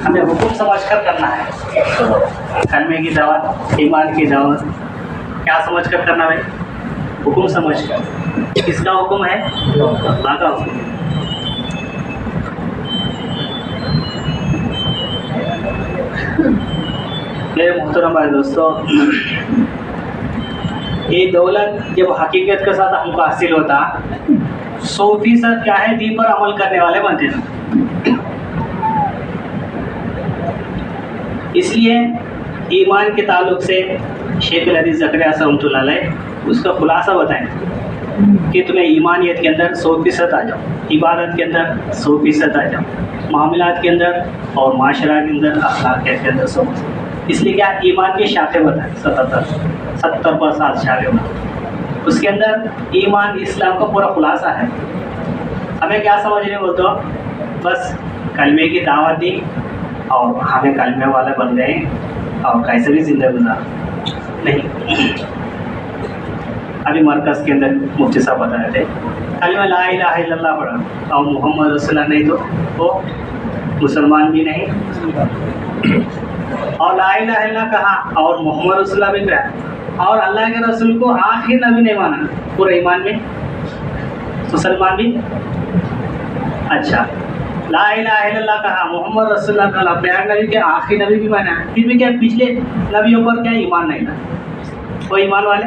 हमें हुक्म समझकर करना है। कलमे की दावत, ईमान की दावत क्या समझकर करना है? हुक्म समझकर। किसका हुक्म है? अल्लाह का हुक्म। मेरे मोहतरम भाई दोस्तों, ये दौलत जब हकीकत के साथ हमको हासिल होता 100% क्या है, दीन पर अमल करने वाले बनते हैं। इसलिए ईमान के ताल्लुक से शेख अल-हदीस ज़करिया रहमतुल्लाह अलैह उसका खुलासा बताएं कि तुम्हें ईमानियत के अंदर 100% आ जाओ, इबादत के अंदर 100% आ जाओ, मामलात के अंदर और माशरा के अंदर, अखलाकियत के अंदर 100%। इसलिए क्या ईमान की शाखें बताएं 70 पर 7 शाखें बताएं। उसके अंदर ईमान इस्लाम का पूरा खुलासा है। हमें क्या समझने बोलते हो? बस कलमे की दावत दी और हमें कलमे वाले बन गए और कैसे भी जिंदगी गुजार नहीं। अभी मरकज़ के अंदर मुफ्ती साहब बता रहे थे कलमा ला इलाहा इल्लल्लाह पढ़ा और मोहम्मद रसूलुल्लाह नहीं तो वो मुसलमान भी नहीं, और ला इलाहा इल्लल्लाह कहा और मोहम्मद रसूलुल्लाह भी कहा और अल्लाह के रसूल को आखिर नबी नहीं माना, पूरे ईमान में मुसलमान भी। अच्छा, ला इलाहा इल्लल्लाह कहा, मोहम्मद रसूलुल्लाह कहा, प्यार नबी के आखिरी नबी भी माना, फिर भी क्या पिछले नबियों पर क्या ईमान नहीं था? वो ईमान वाले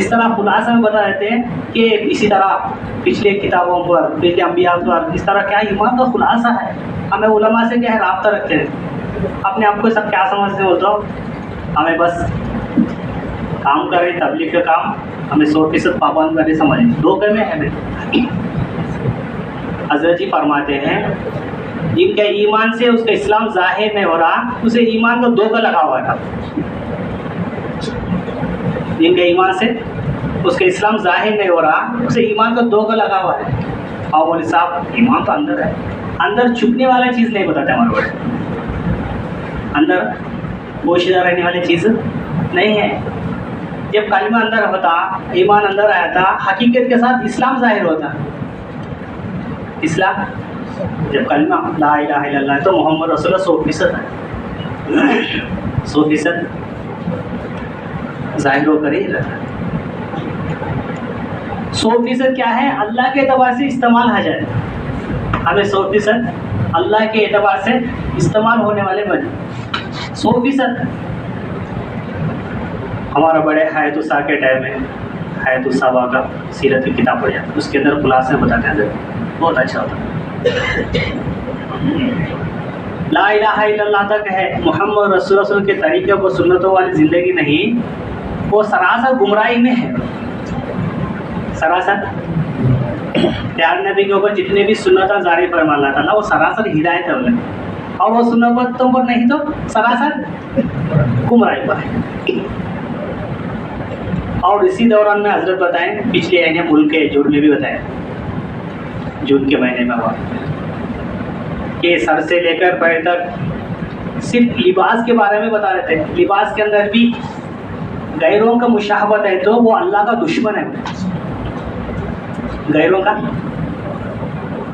इस तरह खुलासा में बता देते हैं कि इसी तरह पिछले किताबों पर, पिछले अंबिया पर इस तरह क्या ईमान का खुलासा है। हमें उलमा से क्या है राब्ता रखते हैं। अपने आप को सब क्या समझते हो? तो हमें बस काम करें, तबलीग का काम हमें 100% पाबंद करके समझें। धोखे में है। हज़रत जी फरमाते हैं जिनके ईमान से उसका इस्लाम जाहिर नहीं हो रहा, उसे ईमान का धोखा लगा हुआ था। जिनके ईमान से उसका इस्लाम जाहिर नहीं हो रहा, उसे ईमान का धोखा लगा हुआ है। और बोले साहब ईमान तो अंदर है, अंदर छुपने वाला चीज़ नहीं बताते हमारे बड़े, अंदर पोशीदा रहने वाली चीज़ नहीं है। जब कलमा अंदर होता, ईमान अंदर आया था, हकीकत के साथ इस्लाम जाहिर होता। इस्लाम जब कलमा ला इलाहा इल्लल्लाह तो मोहम्मद रसूलुल्लाह 100% है, 100% जाहिर होकर ही रहता है। 100% क्या है? अल्लाह के एतबार से इस्तेमाल आ जाए, हमें 100% अल्लाह के एतबार से इस्तेमाल होने वाले बने 100%। हमारा बड़े हयातुस्सा के टाइम में हयातुस्साबा का सीरत की किताब पढ़ जाता, उसके अंदर खुलासे बताते हैं, बहुत अच्छा होता है। ला इलाहा इल्लल्लाह तक है, मोहम्मद रसूलुल्लाह के तरीके को सुन्नतों वाली ज़िंदगी नहीं, वो सरासर गुमराही में है। सरासर प्यार नबी के ऊपर जितने भी सुन्नत जारी फरमा अल्लाह ताला, वो सरासर हिदायत है उन्हें, और वो सुन्नतों पर नहीं तो सरासर गुमराही पर है। और इसी दौरान में हजरत बताएं पिछले महीने मुल्क के जून में भी बताएं, जून के महीने में हुआ कि सर से लेकर पैर तक सिर्फ लिबास के बारे में बता रहे थे। लिबास के अंदर भी गैरों का मुशाहबत है तो वो अल्लाह का दुश्मन है। गैरों का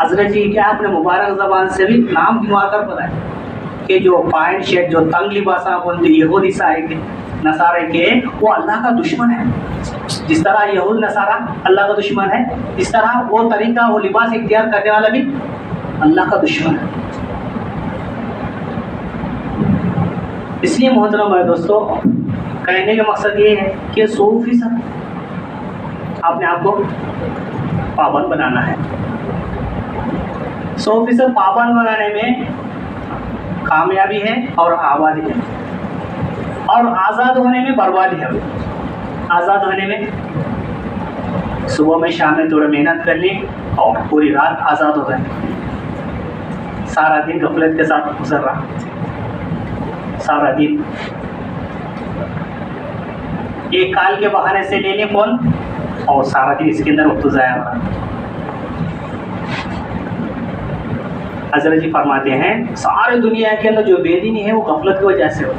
हजरत जी क्या अपने मुबारक ज़बान से भी नाम गिनवा कर बताए कि जो पैंट शर्ट जो तंग लिबास बोलते यहूदी ईसाई के नसारे के, वो अल्लाह का दुश्मन है। जिस तरह यहूद नसारा अल्लाह का दुश्मन है, इस तरह वो तरीका वो लिबास इख्तियार करने वाला भी अल्लाह का दुश्मन है। इसलिए मोहतरम है दोस्तों, कहने का मकसद ये है कि 100% आपने आपको पाबंद बनाना है। 100% पाबंद बनाने में कामयाबी है और आबादी है, और आज़ाद होने में बर्बादी है। आज़ाद होने में सुबह में शाम में थोड़ा मेहनत कर ली और पूरी रात आज़ाद हो गए, सारा दिन गफलत के साथ गुजर रहा, सारा दिन एक काल के बहाने से ले ले फोन और सारा दिन इसके अंदर वक्त ज़ाया हो रहा। हज़रत जी फरमाते हैं सारे दुनिया के अंदर जो बेदीनी है वो गफलत की वजह से हो।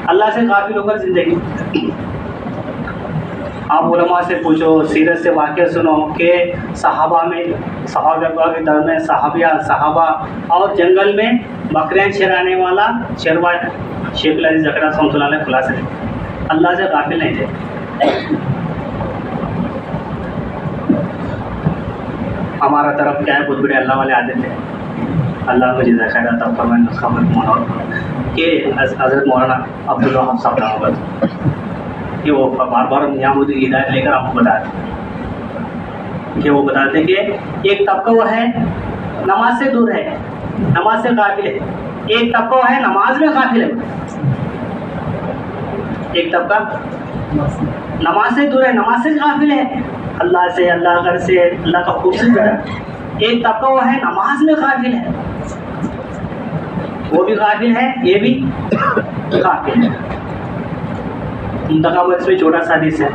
अल्लाह से गाफिल होकर जिंदगी, आप उलमा से पूछो, सीरत से वाक़या सुनो कि सहाबा के दर में सहाबा और जंगल में बकरियाँ चराने वाला चरवा शेख अजीज़ ज़करिया रहमतुल्लाह अलैह खुलासे थे, अल्लाह से गाफिल नहीं थे। हमारा तरफ क्या है, बहुत बड़े अल्लाह वाले आते थे, अल्लाह मुझे खैर आता फरमाए उसका कि हज़रत मौलाना अब्दुल वहाब साहब रहमतुल्लाह कि वो बार बार नियामुद्दीन हिदायत लेकर आपको बताते कि वो बताते कि एक तबका वो है नमाज से दूर है, नमाज से गाफिल है, एक तबका वो है नमाज में गाफिल है, एक तबका नमाज से दूर है, नमाज से गाफिल है, अल्लाह से, अल्लाह घर से, अल्लाह का हुक्म से जुड़ा। एक तबका वो है नमाज में गाफिल है, वो भी गाफिल है, ये भी गाफिल है। मुंतखब इसमें छोटा सा हदीस है,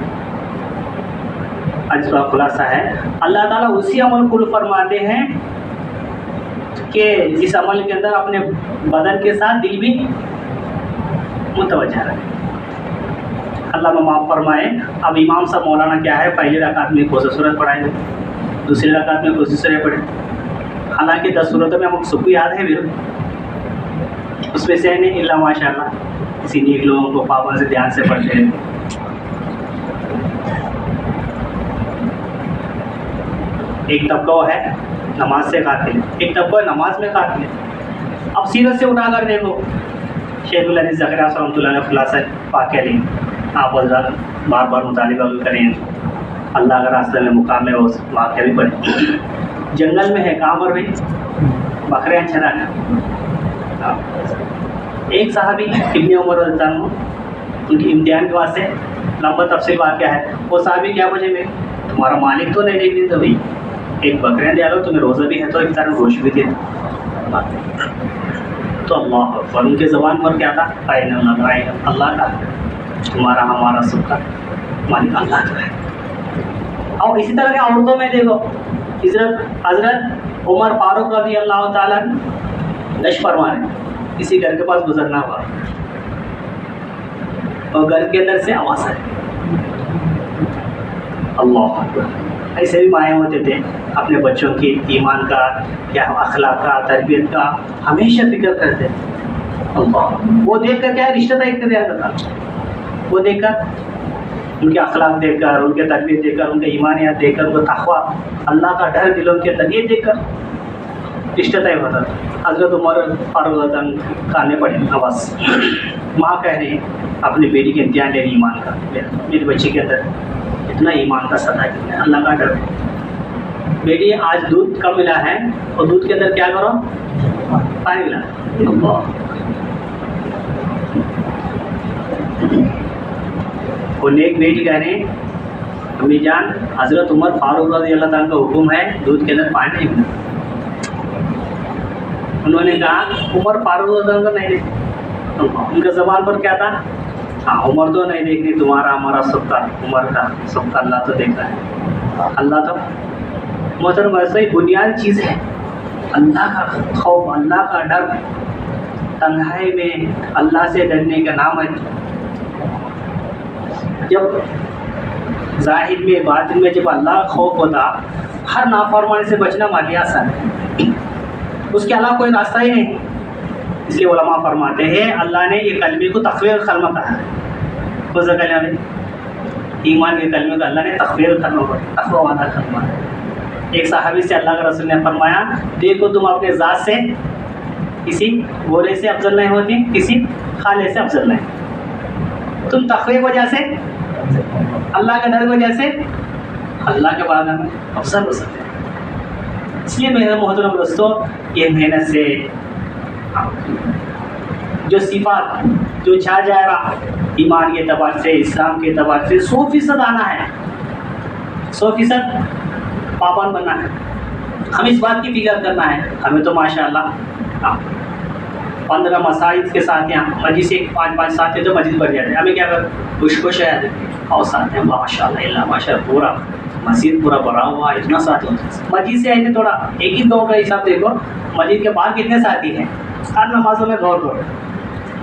आज का खुलासा है, अल्लाह ताला उसी अमल को फरमाते हैं कि जिस अमल के अंदर अपने बदन के साथ दिल भी मुतवज्जा रहे। अल्लाह माफ़ फरमाए। अब इमाम साहब मौलाना क्या है, पहली रकात में कौन सी सूरत पढ़ाएंगे, दूसरी रकात में कौन सी सूरत पढ़े, हालांकि 10 सूरतों में हमको सबको याद है, फिर उसमें से नहीं इल्ला माशाअल्लाह किसी नेक लोगों को पाबंद से ध्यान से पढ़ते हैं। एक तबका है नमाज से गाफिल, एक तबका नमाज में गाफिल है। अब सीरत से उठाकर देखो, शेख अजीज़ ज़करिया रहमतुल्लाह अलैह खुलासा वाक़या लें, आप बार बार मुतालिबा करें, अल्लाह का रास्ते में मुकाम में उस वाक़या भी पढ़े। जंगल में है, कहाँ पर भी बकरियाँ चराना। एक साहबी इब्ने उमर रज़ियल्लाहु अन्हु उनकी इम्तिहान के वास्ते लंबा तफसील वाक़या है। वो साहबी क्या पूछे, मैं तुम्हारा मालिक तो नहीं देखनी, तो भाई एक बकरियाँ दे लो, तुम्हें रोज़ा भी है तो एक तरह गोश्त भी दे। तो अल्लाह अकबर, उनके ज़बान पर क्या था, अल्लाह का, तुम्हारा हमारा सबका मालिक अल्लाह का है। और इसी तरह के औरतों में देखो, हज़रत उमर फारूक रज़ी अल्लाह ताला गश्त फरमा रहे, किसी घर के पास गुजरना हुआ और घर के अंदर से आवाज़ आई, अल्लाह अकबर। ऐसे भी माएँ होते थे अपने बच्चों की ईमान का या अखलाक का, तरबियत का हमेशा फिक्र करते अल्लाह। वो देख कर क्या रिश्ता इख्तियार करता, वो देखकर उनके अखलाक देखकर, उनके तरबियत देखकर, उनके ईमानियात देखकर, उनका तक़वा, अल्लाह का डर दिलों के अंदर, ये देखकर रिश्ता तय होता था। हज़रत उमर फारूक खाने पड़े आवाज़, माँ कह रही अपनी बेटी के इम्तिहान ले रही ईमान का, मेरे बच्चे के अंदर इतना ईमान का सदा है, अल्लाह का डर। बेटी आज दूध कम मिला है और दूध के अंदर क्या करो, पानी मिला। और नेक बेटी कह रहे अम्मी जान, हज़रत उमर फारूक रज़ी अल्लाह ताला का हुक्म है दूध के अंदर पानी नहीं मिला। उन्होंने कहा उमर फारूक रज़ी अल्लाह नहीं देखी, उनका ज़बान पर क्या था, हाँ उमर तो नहीं देखनी, तुम्हारा हमारा सबका, उमर का सबका अल्लाह तो देख रहा है। अल्लाह तो मोहतरम वैसे ही बुनियादी चीज़ है, अल्लाह का खौफ, अल्लाह का डर, तन्हाई में अल्लाह से डरने का नाम है। जब ज़ाहिर में, बातिन में जब अल्लाह का खौफ होता, हर नाफरमानी से बचना माली आसान है, उसके अलावा कोई रास्ता ही नहीं। इसलिए उलमा फरमाते हैं अल्लाह ने ये कलमे को तखवीर कलमा कहा है, उस जगह में ईमान के कलमे को अल्लाह ने तखवीर कलमा, तक़वा वाला कलमा। एक सहाबी से अल्लाह के रसूल ने फरमाया, देखो तुम अपने ज़ात से किसी गोरे से अफजल नहीं होती, किसी खाले से अफजल नहीं, तुम तक़वे की वजह से, अल्लाह के डर की वजह से अल्लाह के बारे में अफजल हो सकते हैं। इसलिए मेरे मोहतरम दोस्तों, ये मेहनत से जो सिफात जो छा जाएगा ईमान के एतबार से, इस्लाम के एतबार से 100% आना है, 100% पाबंद बनना है। हमें इस बात की फिक्र करना है। हमें तो माशाअल्लाह 15 मसाजिद के साथ यहाँ मस्जिद से 5-5 साथ है तो मस्जिद बढ़ जाते हैं। हमें क्या कर खुश है और साथ हैं माशाअल्लाह पूरा मस्जिद पूरा भरा हुआ, इतना साथी होता है। मस्जिद से आए थोड़ा एक ही गाँव का हिसाब देखो, मस्जिद के बाहर कितने साथी हैं, हर नमाजों में गौर करो।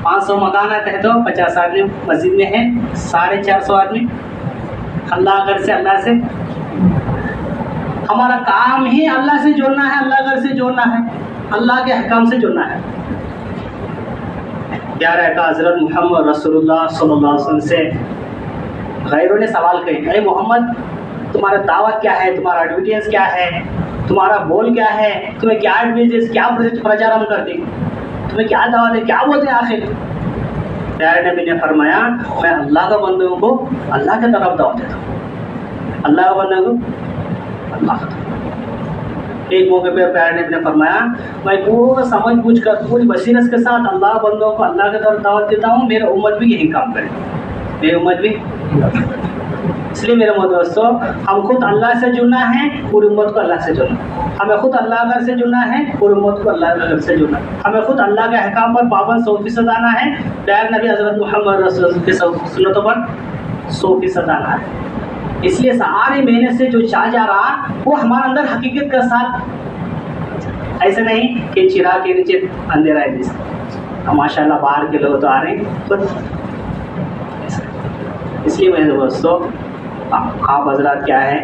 500 मकान आते हैं तो 50 आदमी मस्जिद में है, 450 आदमी अल्लाह घर से हमारा काम ही अल्लाह से जोड़ना है, अल्लाह घर से जोड़ना है, अल्लाह के अहकाम से जोड़ना है। प्यारे का हज़रत मोहम्मद रसूलुल्लाह सल्लल्लाहु अलैहि वसल्लम से गैरों ने सवाल किए, अरे मोहम्मद तुम्हारा दावत क्या है, तुम्हारा एडवर्टाइज क्या है, तुम्हारा बोल क्या है, तुम्हें क्या एडवर्टाइज, क्या प्रचार हम करते, तुम्हें क्या दावत है, क्या बोलते हैं आखिर? प्यारे नबी ने फरमाया, मैं अल्लाह का बंदों को अल्लाह की तरफ दावत देता हूँ, अल्लाह का बंदों को अल्लाह का। एक मौके पर प्यारे नबी ने फरमाया, मैं पूरा समझ बूझ कर पूरी बसीरत के साथ अल्लाह बंदों को अल्लाह की तरफ दावत देता हूँ, मेरे उम्मत भी यही काम करे, मेरी उम्मत भी। इसलिए मेरे दोस्तों, हम खुद अल्लाह से जुड़ना है, पूरी उम्मत को अल्लाह से जुड़ना, हमें खुद अल्लाह घर से जुड़ना है, पूरी उम्मत को अल्लाह घर से जुड़ना, हमें खुद अल्लाह के अहकाम पर पाबंद 100% आना है, प्यारे नबी हज़रत मोहम्मद रसूल के सुन्नतों पर 100% आना है। इसलिए सारे महीने से जो चाह जा रहा वो हमारे अंदर हकीकत के साथ, ऐसे नहीं कि चिराग के नीचे अंधेरा है जिस माशाल्लाह बाहर के लोग तो आ रहे हैं तो। इसलिए मेरे दोस्तों, आप हजरात क्या है,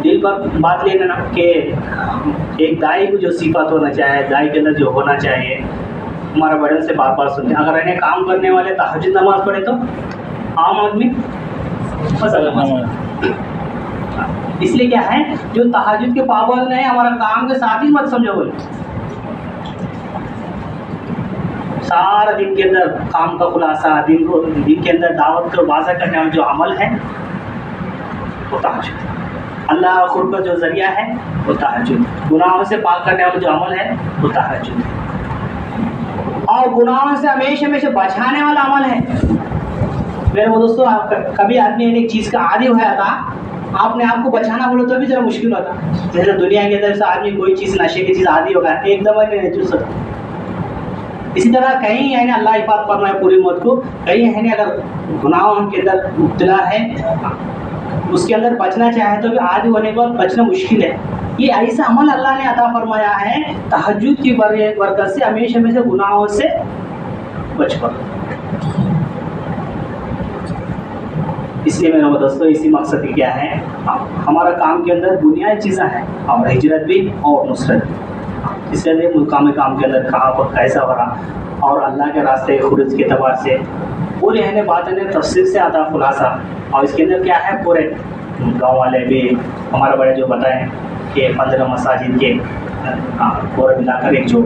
दिल पर बात लेना ना कि एक दाई को जो सिफत होना चाहिए, दाई के अंदर जो होना चाहिए, हमारा बड़े से बार बार सुनते हैं। अगर इन्हें काम करने वाले तहज्जुद नमाज पढ़े तो आम आदमी इसलिए क्या है, जो तहज्जुद के पाबंद है हमारा काम के साथ ही मत समझो, बोले सारा दिन के अंदर काम का खुलासा, दिन के अंदर दावत को वाज़ा करने वाला जो अमल है वो तहज्जुद, अल्लाह खुद का जो जरिया है वो तहज्जुद, गुनाहों से पाक करने वाला जो अमल है वो तहज्जुद, और गुनाहों से हमेशा हमेशा बचाने वाला अमल है। मेरे दोस्तों, कभी आदमी एक चीज़ का आदी होया था, आपने आपको बचाना बोलो तो भी जरा मुश्किल होता। जैसे दुनिया के अंदर से आदमी कोई चीज़, नशे की चीज़ आदी होगा, एकदम नहीं चूस सकता। इसी तरह कहीं है ना, अल्लाह हिफाजत करना है पूरी उम्मत को, कहीं है ना अगर गुनाहों के अंदर मुब्तला है, उसके अंदर बचना चाहे तो भी आदी होने पर बचना मुश्किल है। ये ऐसा अमल अल्लाह ने अता फरमाया है तहज्जुद की बरकत से, हमेशा हमेशा गुनाहों से बच पर। इसलिए मेरे दोस्तों, इसी मकसद की क्या है, हमारा काम के अंदर बुनियादी चीज़ें हैं, और हिजरत भी और नुसरत भी। इसलिए मुकाम काम के अंदर कहाँ पर कैसा हो रहा, और अल्लाह के रास्ते खुरूज के अतबार से पूरे है बातें ने तफसील से आता खुलासा, और इसके अंदर क्या है, पूरे गाँव वाले भी हमारे बड़े जो बताएं कि 15 मसाजिद के पूरा मिलाकर एक जो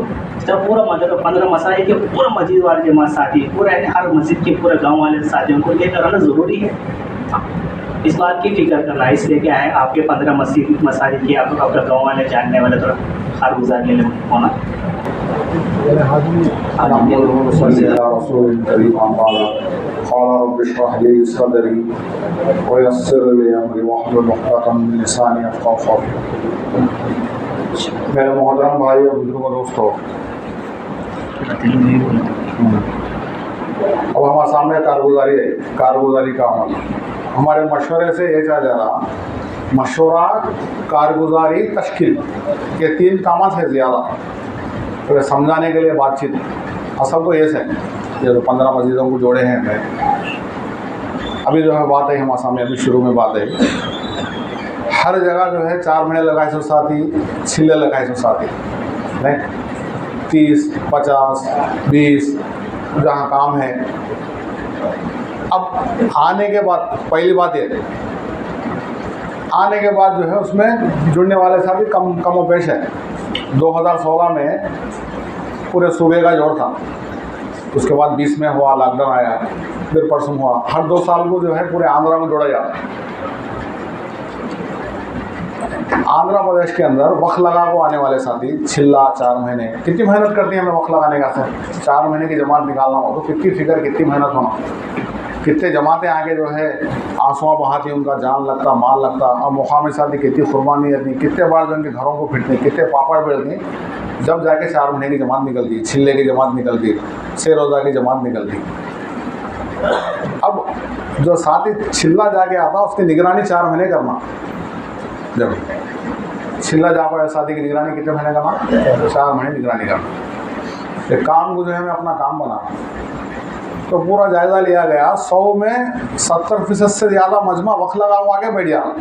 जब पूरा 15 मसाजिद के पूरा मस्जिद वाले जमात साथी, पूरे हर मस्जिद के पूरे गांव वाले साथियों को लेकर आना ज़रूरी है। इस बात की फिक्र करना, इसलिए क्या है, आपके 15 मसाजिद के आपका गाँव वाले जानने वाले थोड़ा खार गुजार ले होना। मेरे मोहतरम भाई और बुजुर्ग दोस्तों, अब हमारे सामने कारगुजारी है, कारगुजारी का अमल। हमारे मशवरे से ये चाह जा रहा, मशवरा, कारगुजारी, तश्कील, ये 3 काम है ज़्यादा तो समझाने के लिए बातचीत। असल तो ये है, ये जो 15 मस्जिदों को जोड़े हैं, मैं अभी जो है बात है हमारे सामने, अभी शुरू में बात है, हर जगह जो है 4 महीने लगाए सो साथी, छिले लगाए सो साथी, नहीं 30, 50, 20 जहाँ काम है। अब आने के बाद पहली बात ये, आने के बाद जो है उसमें जुड़ने वाले साथी कम पेश है। 2016 में पूरे सूबे का जोड़ था, उसके बाद 20 में हुआ लॉकडाउन आया, फिर परसों हुआ। हर 2 साल को जो है पूरे आंध्रा में जोड़ा जाता है। आंध्र प्रदेश के अंदर वक्त लगा को आने वाले साथी छिल्ला 4 महीने, कितनी मेहनत करती है हमें वक्त लगाने का। 4 महीने की जमात निकालना हो तो कितनी फिक्र, कितनी मेहनत होना, कितने जमातें आगे जो है आंसुआ बहाती, उनका जान लगता, माल लगता, और मुकामी साथी कितनी कुर्बानी रहती, कितने बार जो उनके घरों को फिटती, कितने पापड़ बेलती, जब जाके 4 महीने की जमात निकलती, छिल्ले की जमात निकलती, 6 रोज़ा की जमात निकलती। अब जो साथी छिल्ला जाके आता उसकी निगरानी 4 महीने करना, जब छिल्ला जा पाए शादी की निगरानी कितने महीने करना, 4 महीने निगरानी करना। ये काम को जो है हमें अपना काम बनाना। तो पूरा जायज़ा लिया गया, 100 में 70% से ज़्यादा मजमा वक्त लगा हुआ आगे बैठ जाना,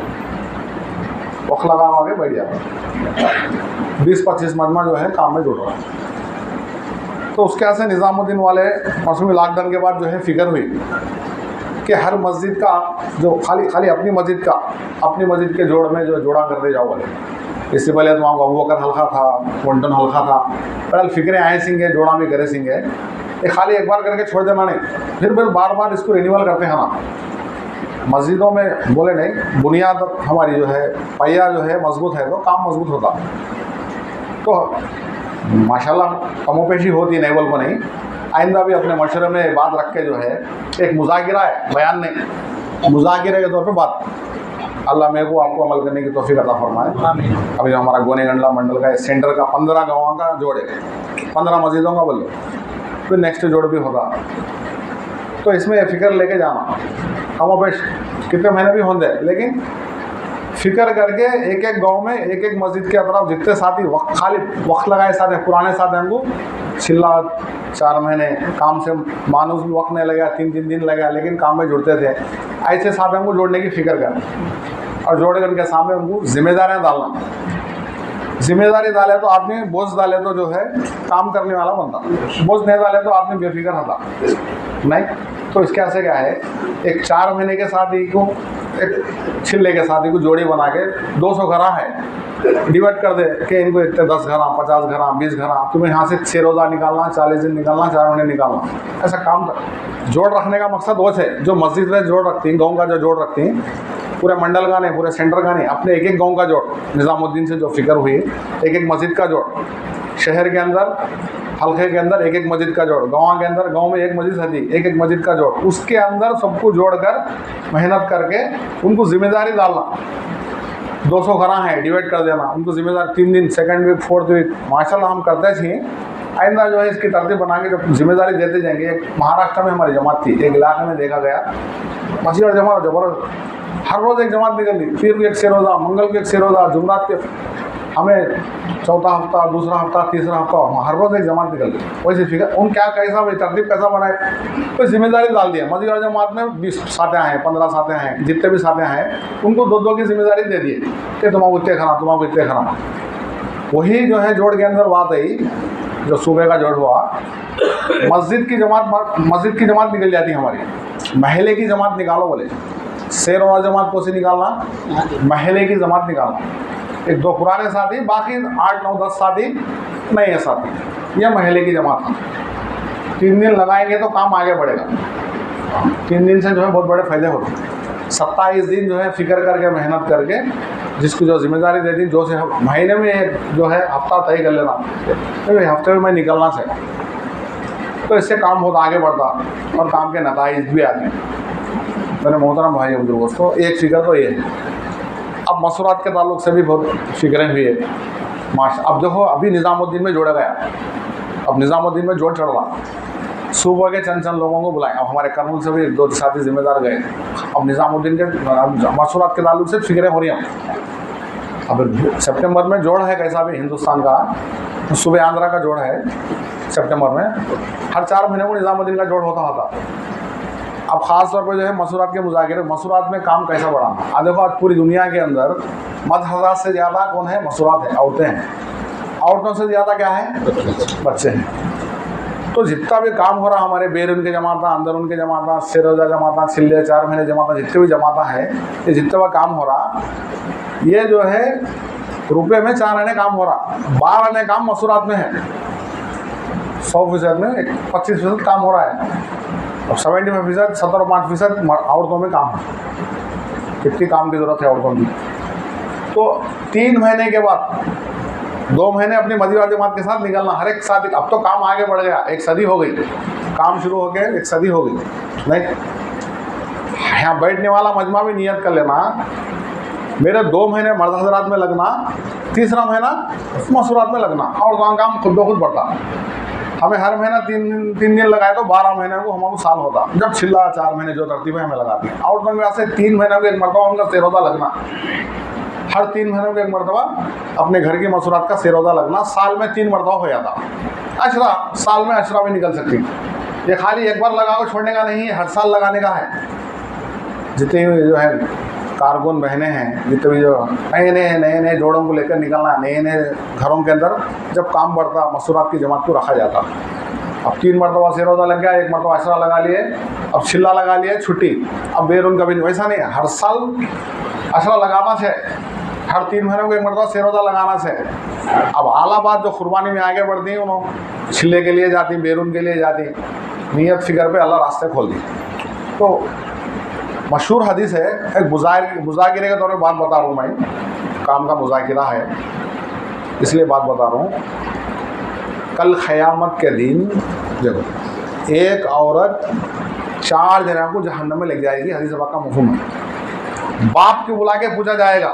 वक्त लगा हुआ आगे बैठ जाना, 20-25 मजमा जो है काम में जुड़ रहा है। तो उसके यहाँ से निज़ामुद्दीन वाले मौसमी लॉकडाउन के बाद जो है फिक्र हुई कि हर मस्जिद का जो खाली अपनी मस्जिद के जोड़ में जो जोड़ा कर दे जाओ वाले। इससे पहले तो वहाँ अबू बकर हल्का था, वंटन हल्का था, पहले फिक्रें आए सिंगे जोड़ा में करे सिंगे, ये खाली एक बार करके छोड़ देना नहीं, फिर बार बार इसको रिन्यूअल करते हैं ना। मस्जिदों में बोले नहीं, बुनियाद हमारी जो है पहिया जो है मजबूत है तो काम मजबूत होता। तो माशाल्लाह कमोपेशी होती, नहीं बोल को नहीं। आइंदा भी अपने मशवरे में बात रख के जो है एक मुज़ाकिरा है, बयान नहीं, मुज़ाकिरे के तौर पे बात, अल्लाह मेरे को आपको अमल करने की तौफीक अता फरमाए। अभी जो हमारा गोनेगंडला मंडल का सेंटर का 15 गाँवों का जोड़ है, 15 मस्जिदों का बोलो, फिर नेक्स्ट जोड़ भी होगा। तो इसमें फ़िक्र लेके जाना, कमोपेश कितने महीने भी होंगे, लेकिन फ़िक्र करके एक एक गांव में एक एक मस्जिद के अतराफ जितने साथी वक्त लगाए साथ हैं, पुराने साथ हैं को छिल्ला 4 महीने काम से मानुस भी वक्त नहीं लगा, 3-3 दिन लगा, लेकिन काम में जुड़ते थे। ऐसे साथियों को जोड़ने की फ़िक्र कर, और जोड़ करके सामने उनको जिम्मेदारियाँ डालना। जिम्मेदारी डाले तो आदमी, बोझ डाले तो जो है काम करने वाला बनता, बोझ नहीं डाले तो आदमी बेफिक्र होता नहीं। तो इसके ऐसे क्या है, एक 4 महीने के साथी को, एक छिल्ले के साथी को जोड़ी बना के 200 घरा है डिवाइड कर दे कि इनको इतने 10 घरा, 50 घरा, 20 घरा, तुम्हें यहाँ से 6 रोज़ा निकालना, 40 दिन निकालना, 4 महीने निकालना, ऐसा काम जोड़ रखने का मकसद वो है। जो मस्जिद में जोड़ रखती हैं, गाँव का जो जोड़ रखती हैं, पूरे मंडल का नहीं, पूरे सेंटर का नहीं, अपने एक एक गांव का जोड़, निज़ामुद्दीन से जो फिक्र हुई, एक एक मस्जिद का जोड़, शहर के अंदर हल्के के अंदर एक एक मस्जिद का जोड़, गाँव के अंदर गांव में एक मस्जिद हदी, एक एक मस्जिद का जोड़, उसके अंदर सबको जोड़कर मेहनत करके उनको जिम्मेदारी डालना। 200 घरा है, डिवाइड कर देना, उनको जिम्मेदारी 3 दिन, सेकंड वीक, 4th वीक, माशाल्लाह हम करते थे। आइंदा जो है इसकी तरतीब बना के जब जिम्मेदारी देते जाएंगे। एक महाराष्ट्र में हमारी जमात थी, एक इलाके में देखा गया मस्जिद और जमात जबरदस्त, हर रोज़ एक जमात निकलती, पीर को एक से रोज़ा, मंगल को एक से रोज़ा, जुमरात के, हमें चौथा हफ्ता, दूसरा हफ्ता, तीसरा हफ्ता, हर रोज़ एक जमात निकलती। वैसे फिक्र उन क्या कैसा तरतीब कैसा बनाए, तो जिम्मेदारी डाल दिया। मस्जिद और जमात में 20 साथें हैं, 15 साथें हैं, जितने भी साथें हैं उनको 2-2 की जिम्मेदारी दे दिए कि तुम्हारा इतने खरा, तुम्हारा इतने खरा। वही जो है जोड़ के अंदर बात आई, जो सूबे का जोड़ हुआ, मस्जिद की जमात निकल जाती हमारी, महल्ले की जमात निकालो बोले, शेर वाला जमात को से निकालना, महल्ले की जमात निकालना, 1-2 पुराने साथी, बाकी 8-9-10 साथी नए साथी, यह महल्ले की जमात है। 3 दिन लगाएंगे तो काम आगे बढ़ेगा। 3 दिन से जो है बहुत बड़े फायदे होते हैं। 27 दिन जो है फिक्र करके, मेहनत करके, जिसको जो जिम्मेदारी दे दी, जो से महीने में जो है हफ्ता तय कर लेना, तो हफ्ते में मैं निकलना से, तो इससे काम बहुत आगे बढ़ता और काम के नतीजे भी आते हैं। मैंने मोहतरम भाई बुजुर्ग दोस्तों, एक फिक्र तो ये है। अब मसूरात के ताल्लुक से भी बहुत फिक्रें हुई है माशा। अब देखो, अभी निज़ामुद्दीन में जोड़ा गया, अब निज़ामुद्दीन में जोड़ चढ़ रहा, सुबह के चंद लोगों को बुलाएं। अब हमारे कर्नूल से भी 2 साथी जिम्मेदार गए, अब निज़ामुद्दीन के मसूरात के ताल्लुक से फिक्रें हो रही हैं। अब सितंबर में जोड़ है कैसा भी हिंदुस्तान का, तो सुबह आंध्रा का जोड़ है सितंबर में, हर 4 महीने को निज़ामुद्दीन का जोड़ होता। अब ख़ास तौर पर जो है मसूरात के मुज़ाकिरे, मसूरात में काम कैसा बढ़ाना। आज देखो, आज पूरी दुनिया के अंदर मर्द हज़रात से ज़्यादा कौन है, मसूरात है, औरतें हैं। औरतों से ज़्यादा क्या है, बच्चे हैं। तो जितना भी काम हो रहा हमारे बेर उनके जमाता, अंदर उनके जमाता, शेरोजा जमाता, छिल्ले 4 महीने जमाता, जितने भी जमाता है, ये जितना भी काम हो रहा, ये जो है रुपये में 4 आने काम हो रहा, 12 आने काम मसूरात में है। 100% में 25% काम हो रहा है। अब 75%, 17-5% औरतों में काम है। कितनी काम की ज़रूरत है औरतों की। तो 3 महीने के बाद 2 महीने अपनी मदीवार जमात के साथ निकलना, हर एक साथ। अब तो काम आगे बढ़ गया, 1 सदी हो गई, काम शुरू हो गया, 1 सदी हो गई। नहीं, यहाँ बैठने वाला मजमा भी नियत कर लेना, मेरे 2 महीने मर्द हजरात में लगना, तीसरा महीना मसूरात में लगना, और काम खुद ब खुद बढ़ता। हमें हर महीना 3 दिन लगाए तो 12 महीने को हमारा साल होता। जब छिल्ला 4 महीने जो तरतीब है हमें लगाती है। और तो से 3 महीने को एक मरतबा उनका सेरोजा लगना, हर 3 महीनों को एक मरतबा अपने घर की मसूरात का सेरोजा लगना। साल में 3 मरतबा हो जाता। अशरा, साल में अशरा भी निकल सकती। ये खाली एक बार लगा कर छोड़ने का नहीं है, हर साल लगाने का है। जितने भी जो है कारकुन बहनें हैं, जितने भी जो नए जोड़ों को लेकर निकलना, नए नए घरों के अंदर जब काम बढ़ता, मसूरात की जमात को रखा जाता। अब 3 मरतबा से रोज़ा लग गया, 1 मरतबा अशरा लगा लिए, अब छिल्ला लगा लिए, छुट्टी। अब बेरून कभी वैसा नहीं है, हर साल अशरा लगाना है, हर 3 महीनों को 1 मरतबा से रोज़ा लगाना है। अब आला बात जो कुर्बानी में आगे बढ़ती हैं, उन्होंने छिल्ले के लिए जाती, बेरून के लिए जाती, नीयत फिक्र पे अल्लाह रास्ते खोल दी। तो मशहूर हदीस है, एक मुज़ाकिरे के दौर में बात बता रहा हूँ मैं, काम का मुज़ाकिरा है इसलिए बात बता रहा हूँ। कल क़यामत के दिन देखो, एक औरत 4 जनों को जहन्नम में ले जाएगी, हदीस पाक का मफ़हूम है। बाप को बुला के पूछा जाएगा,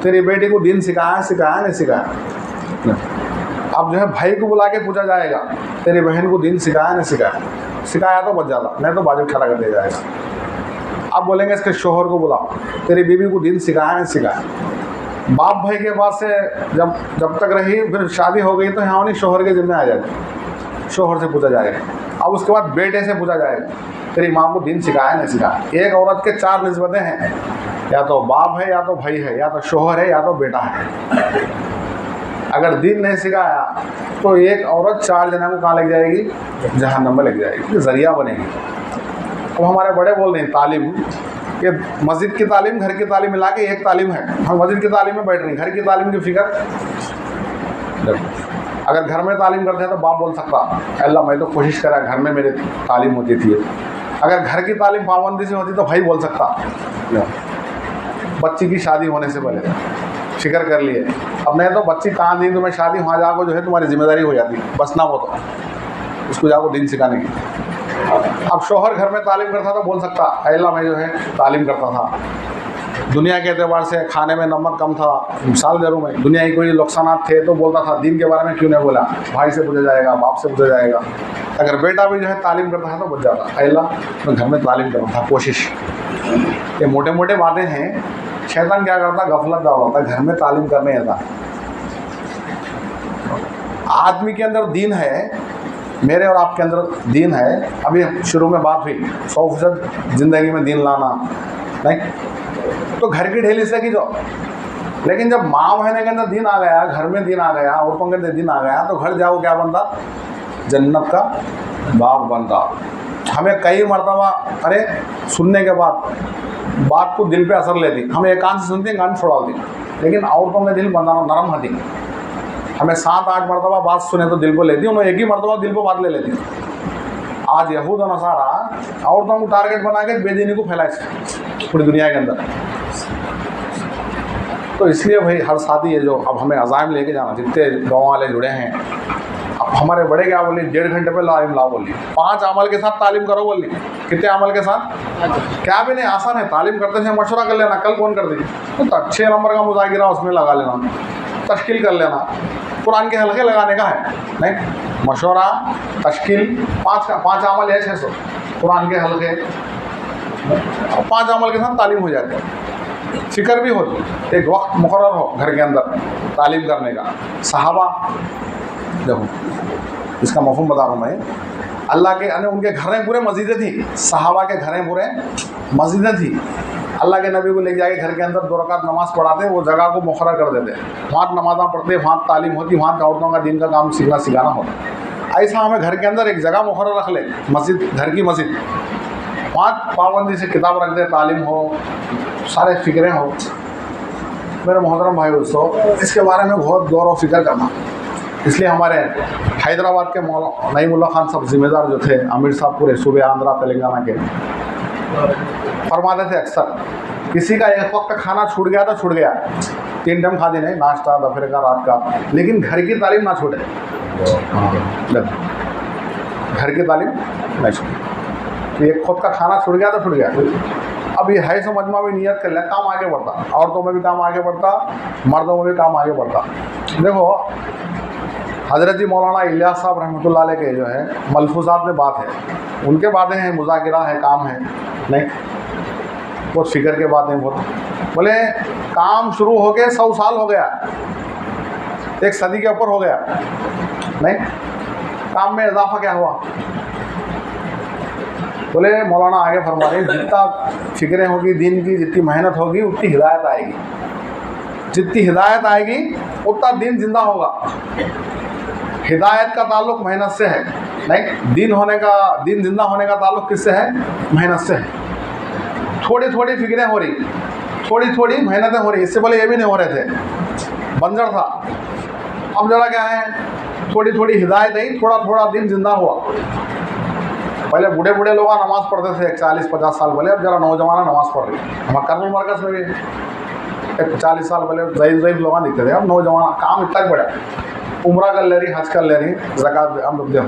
तेरी बेटी को दीन सिखाया नहीं सिखाया। अब जो है भाई को बुला के पूछा जाएगा, तेरी बहन को दीन सिखाया नहीं सिखाया। सिखाया तो बच जाता, नहीं तो बाजू खड़ा कर दिया जाएगा। अब बोलेंगे इसके शोहर को बुलाओ, तेरी बीवी को दीन सिखाया नहीं सिखाया। बाप भाई के पास से जब तक रही, फिर शादी हो गई तो यहाँ नहीं, शोहर के जिम्मे आ जाएगी, शोहर से पूछा जाएगा। अब उसके बाद बेटे से पूछा जाएगा, तेरी माँ को दीन सिखाया नहीं सिखाया। एक औरत के 4 निस्बतें हैं, या तो बाप है, या तो भाई है, या तो शोहर है, या तो बेटा है। अगर दीन नहीं सिखाया तो एक औरत 4 जनों को कहाँ लग जाएगी? जहन्नम में लग जाएगी, जरिया बनेगी। अब हमारे बड़े बोल रहे हैं तालीम, ये मस्जिद की तालीम, घर की तालीम मिला के एक तालीम है। हम मस्जिद की तालीम में बैठ रहे हैं, घर की तालीम की फिक्र। अगर घर में तालीम करते हैं तो बाप बोल सकता, अल्लाह मैं तो कोशिश करा घर में मेरे तालीम होती थी। अगर घर की तालीम पाबंदी से होती तो भाई बोल सकता, बच्ची की शादी होने से पहले फिक्र कर लिए। अब नहीं तो बच्ची कहाँ दी तुम्हें शादी, वहाँ जाकर जो है तुम्हारी जिम्मेदारी हो जाती, बस ना वो तो उसको जाकर दिन सिखाने की। अब शोहर घर में तालीम करता तो बोल सकता, अल्लाह मैं जो है तालीम करता था, दुनिया के एतबार से खाने में नमक कम था, मिसाल दे रहा हूँ मैं, दुनिया की कोई नुकसानात थे तो बोलता था। दीन के बारे में क्यों नहीं बोला? भाई से पूछा जाएगा, बाप से पूछा जाएगा। अगर बेटा भी जो है तालीम करता है तो बच जाता, अल्लाह मैं घर में तालीम करता था, कोशिश। ये मोटे मोटे बातें हैं। शैतान क्या करता, गफलत डाल होता, घर में तालीम करने आता। आदमी के अंदर दीन है, मेरे और आपके अंदर दीन है। अभी शुरू में बात हुई 100% ज़िंदगी में दीन लाना नहीं, तो घर की ढेली से की जाओ। लेकिन जब माँ बहने के अंदर दीन आ गया, घर में दीन आ गया, औरतों के अंदर दीन आ गया, तो घर जाओ क्या बनता? जन्नत का बाग बनता। हमें कई मरतबा अरे सुनने के बाद बात को दिल पे असर लेती, हम एक कान से सुनते कान छोड़ा दी, लेकिन औरतों में दिल बनाना नरम होती। हमें 7-8 मरतबा बात सुने तो दिल को लेती, उन्होंने एक ही मरतबा दिल को बात ले लेती। आज यहूद और नसारा औरतों को टारगेट बना के बेदीनी को फैलाए पूरी दुनिया के अंदर। तो इसलिए भाई हर शादी है जो अब हमें अज़ाइम लेके जाना, जितने गाँव वाले जुड़े हैं। अब हमारे बड़े क्या बोली, 1.5 घंटे पे लाइम ला बोली, 5 अमल के साथ तालीम करो बोली। कितने अमल के साथ? क्या भी नहीं, आसान है। तालीम करते थे मशवरा कर लेना, कल कौन कर देगी तो 6 नंबर का मुज़ाकिरा उसमें लगा लेना, तश्कील कर लेना। कुरान के हल्के लगाने का है नहीं, मशवरा तश्कील 5 अमल है, 600 कुरान के हल्के, 5 अमल के साथ तालीम हो जाती है। फिक्र भी होती, एक वक्त मुकर्रर हो घर के अंदर तालीम करने का। सहाबा देखो, इसका मफ़हूम बता रहा हूँ मैं। अल्लाह के उनके घरें पूरे मस्जिदें थी, सहाबा के घरें पूरे मस्जिदें थी। अल्लाह के नबी को ले जाके घर के अंदर 2 रकात नमाज़ पढ़ाते, वो जगह को मुखर्रर कर देते, वहाँ नमाज़ां पढ़ते, वहाँ तालीम होती, वहाँ औरतों का दिन का काम सीखना सिखाना होता। ऐसा हमें घर के अंदर एक जगह मुखर्रर रख ले, मस्जिद, घर की मस्जिद, वहाँ पाबंदी से किताब रख दे, तालीम हो, सारे फ़िक्रें हो। मेरे मोहतरम भाई दोस्तों, इसके बारे में बहुत गौर व फिक्र करना। इसलिए हमारे हैदराबाद के नईमुल्ला खान साहब ज़िम्मेदार जो थे, आमिर साहब पूरे सूबे आंध्रा तेलंगाना के, फरमाते थे अक्सर, किसी का एक वक्त का खाना छूट गया तो छूट गया, 3 टाइम खा देने, नाश्ता, दोपहर का, रात का, लेकिन घर की तालीम ना छूटे। घर की तालीम नहीं छूटे। एक खुद का खाना छूट गया तो छूट गया। अब ये है सो मजमा भी नियत कर ले, काम आगे बढ़ता, औरतों में भी काम आगे बढ़ता, मर्दों में भी काम आगे बढ़ता। देखो हज़रत जी मौलाना इलियास साहब रहमतुल्लाह अलैह के जो है मलफूज़ात में बात है, उनके बातें हैं, मुज़ाकिरा है, काम है नहीं, बहुत फिक्र के बातें बहुत। बोले काम शुरू हो गए 100 साल हो गया, 1 सदी के ऊपर हो गया नहीं, काम में इजाफा क्या हुआ? बोले मौलाना आगे फरमा रहे, जितना फिक्रें होगी दीन की, जितनी मेहनत होगी उतनी हिदायत आएगी, जितनी हिदायत आएगी उतना दीन जिंदा होगा। हिदायत का ताल्लुक मेहनत से है, नहीं दीन जिंदा होने का ताल्लुक किससे है? मेहनत से है। थोड़ी थोड़ी फिक्रें हो रही, थोड़ी थोड़ी मेहनतें हो रही, इससे पहले ये भी नहीं हो रहे थे, बंजर था। अब जरा क्या है, थोड़ी थोड़ी हिदायत आई, थोड़ा थोड़ा दिन जिंदा हुआ। पहले बूढ़े बूढ़े लोग नमाज़ पढ़ते थे 40-50 साल पहले, अब जरा नौजवान नमाज़ पढ़ रहे। हमारे कर्नूल मरकज़ में भी 40 साल पहले ज़ईफ़ लोग दिखते थे, अब नौजवान काम इतना ही बढ़ा, उम्रा कर ले रही, हज कर ले रही, ज़कात हम दे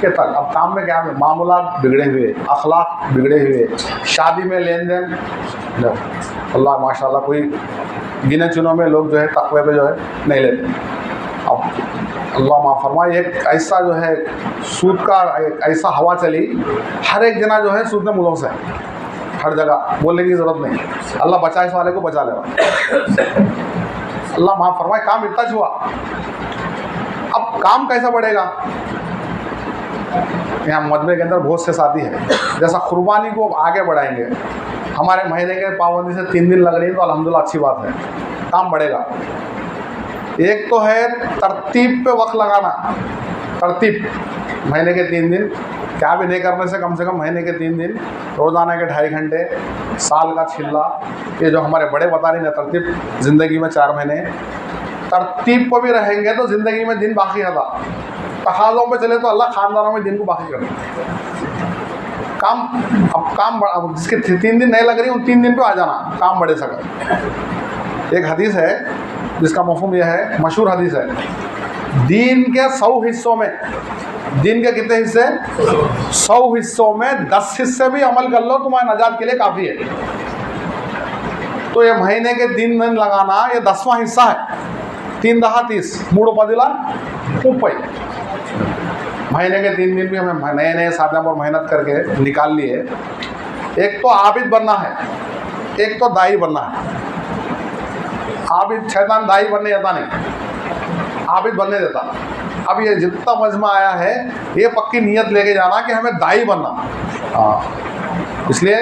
के तक। अब काम में क्या है, मामूलात बिगड़े हुए, अखलाक बिगड़े हुए, शादी में लेन देन, अल्लाह माशाल्लाह कोई गिने चुनों में लोग जो है तक़वे पे जो है नहीं लेते। अब अल्लाह माफ़ फरमाए, एक ऐसा जो है सूद का एक ऐसा हवा चली, हर एक जना जो है सूद में मुलव्वस है, हर जगह बोलने की ज़रूरत नहीं, अल्लाह बचाए इस वाले को बचा लेगा। अल्लाह माफ़ फरमाए, काम इतना हुआ। अब काम कैसा बढ़ेगा? यहाँ मजमे के अंदर बहुत से साथी है, जैसा कुर्बानी को आगे बढ़ाएंगे, हमारे महीने के पाबंदी से 3 दिन लग रही है तो अल्हम्दुलिल्लाह अच्छी बात है, काम बढ़ेगा। एक तो है तरतीब पे वक्त लगाना, तरतीब, महीने के 3 दिन, क्या भी नहीं करने से कम महीने के 3 दिन, रोज़ाना के 2.5 घंटे, साल का छिल्ला, ये जो हमारे बड़े बता रहे हैं तरतीब, ज़िंदगी में 4 महीने तरतीब पर भी रहेंगे तो ज़िंदगी में दिन बाकी रहता। तकाज़ों पे चले तो अल्लाह ख़ानदानों में दिन को बाकी कर काम। अब जिसके 3 दिन नहीं लग रही, उन 3 दिन पे आ जाना, काम बढ़े सके। एक हदीस है जिसका मफ़हूम यह है, मशहूर हदीस है, दीन के 100 हिस्सों में, दीन के कितने हिस्से? 100 हिस्सों में 10 हिस्से भी अमल कर लो तुम्हारे नजात के लिए काफ़ी है। तो ये महीने के 3 दिन लगाना, ये 10वां हिस्सा है। 3 10 30, 3 10 30। महीने के 3 दिन भी हमें नए नए साधन पर मेहनत करके निकाल लिए। एक तो आबिद बनना है, एक तो दाई बनना है। आबिद शैतान दाई बनने देता नहीं, आबिद बनने देता। अब ये जितना मजमा आया है, ये पक्की नीयत लेके जाना कि हमें दाई बनना। इसलिए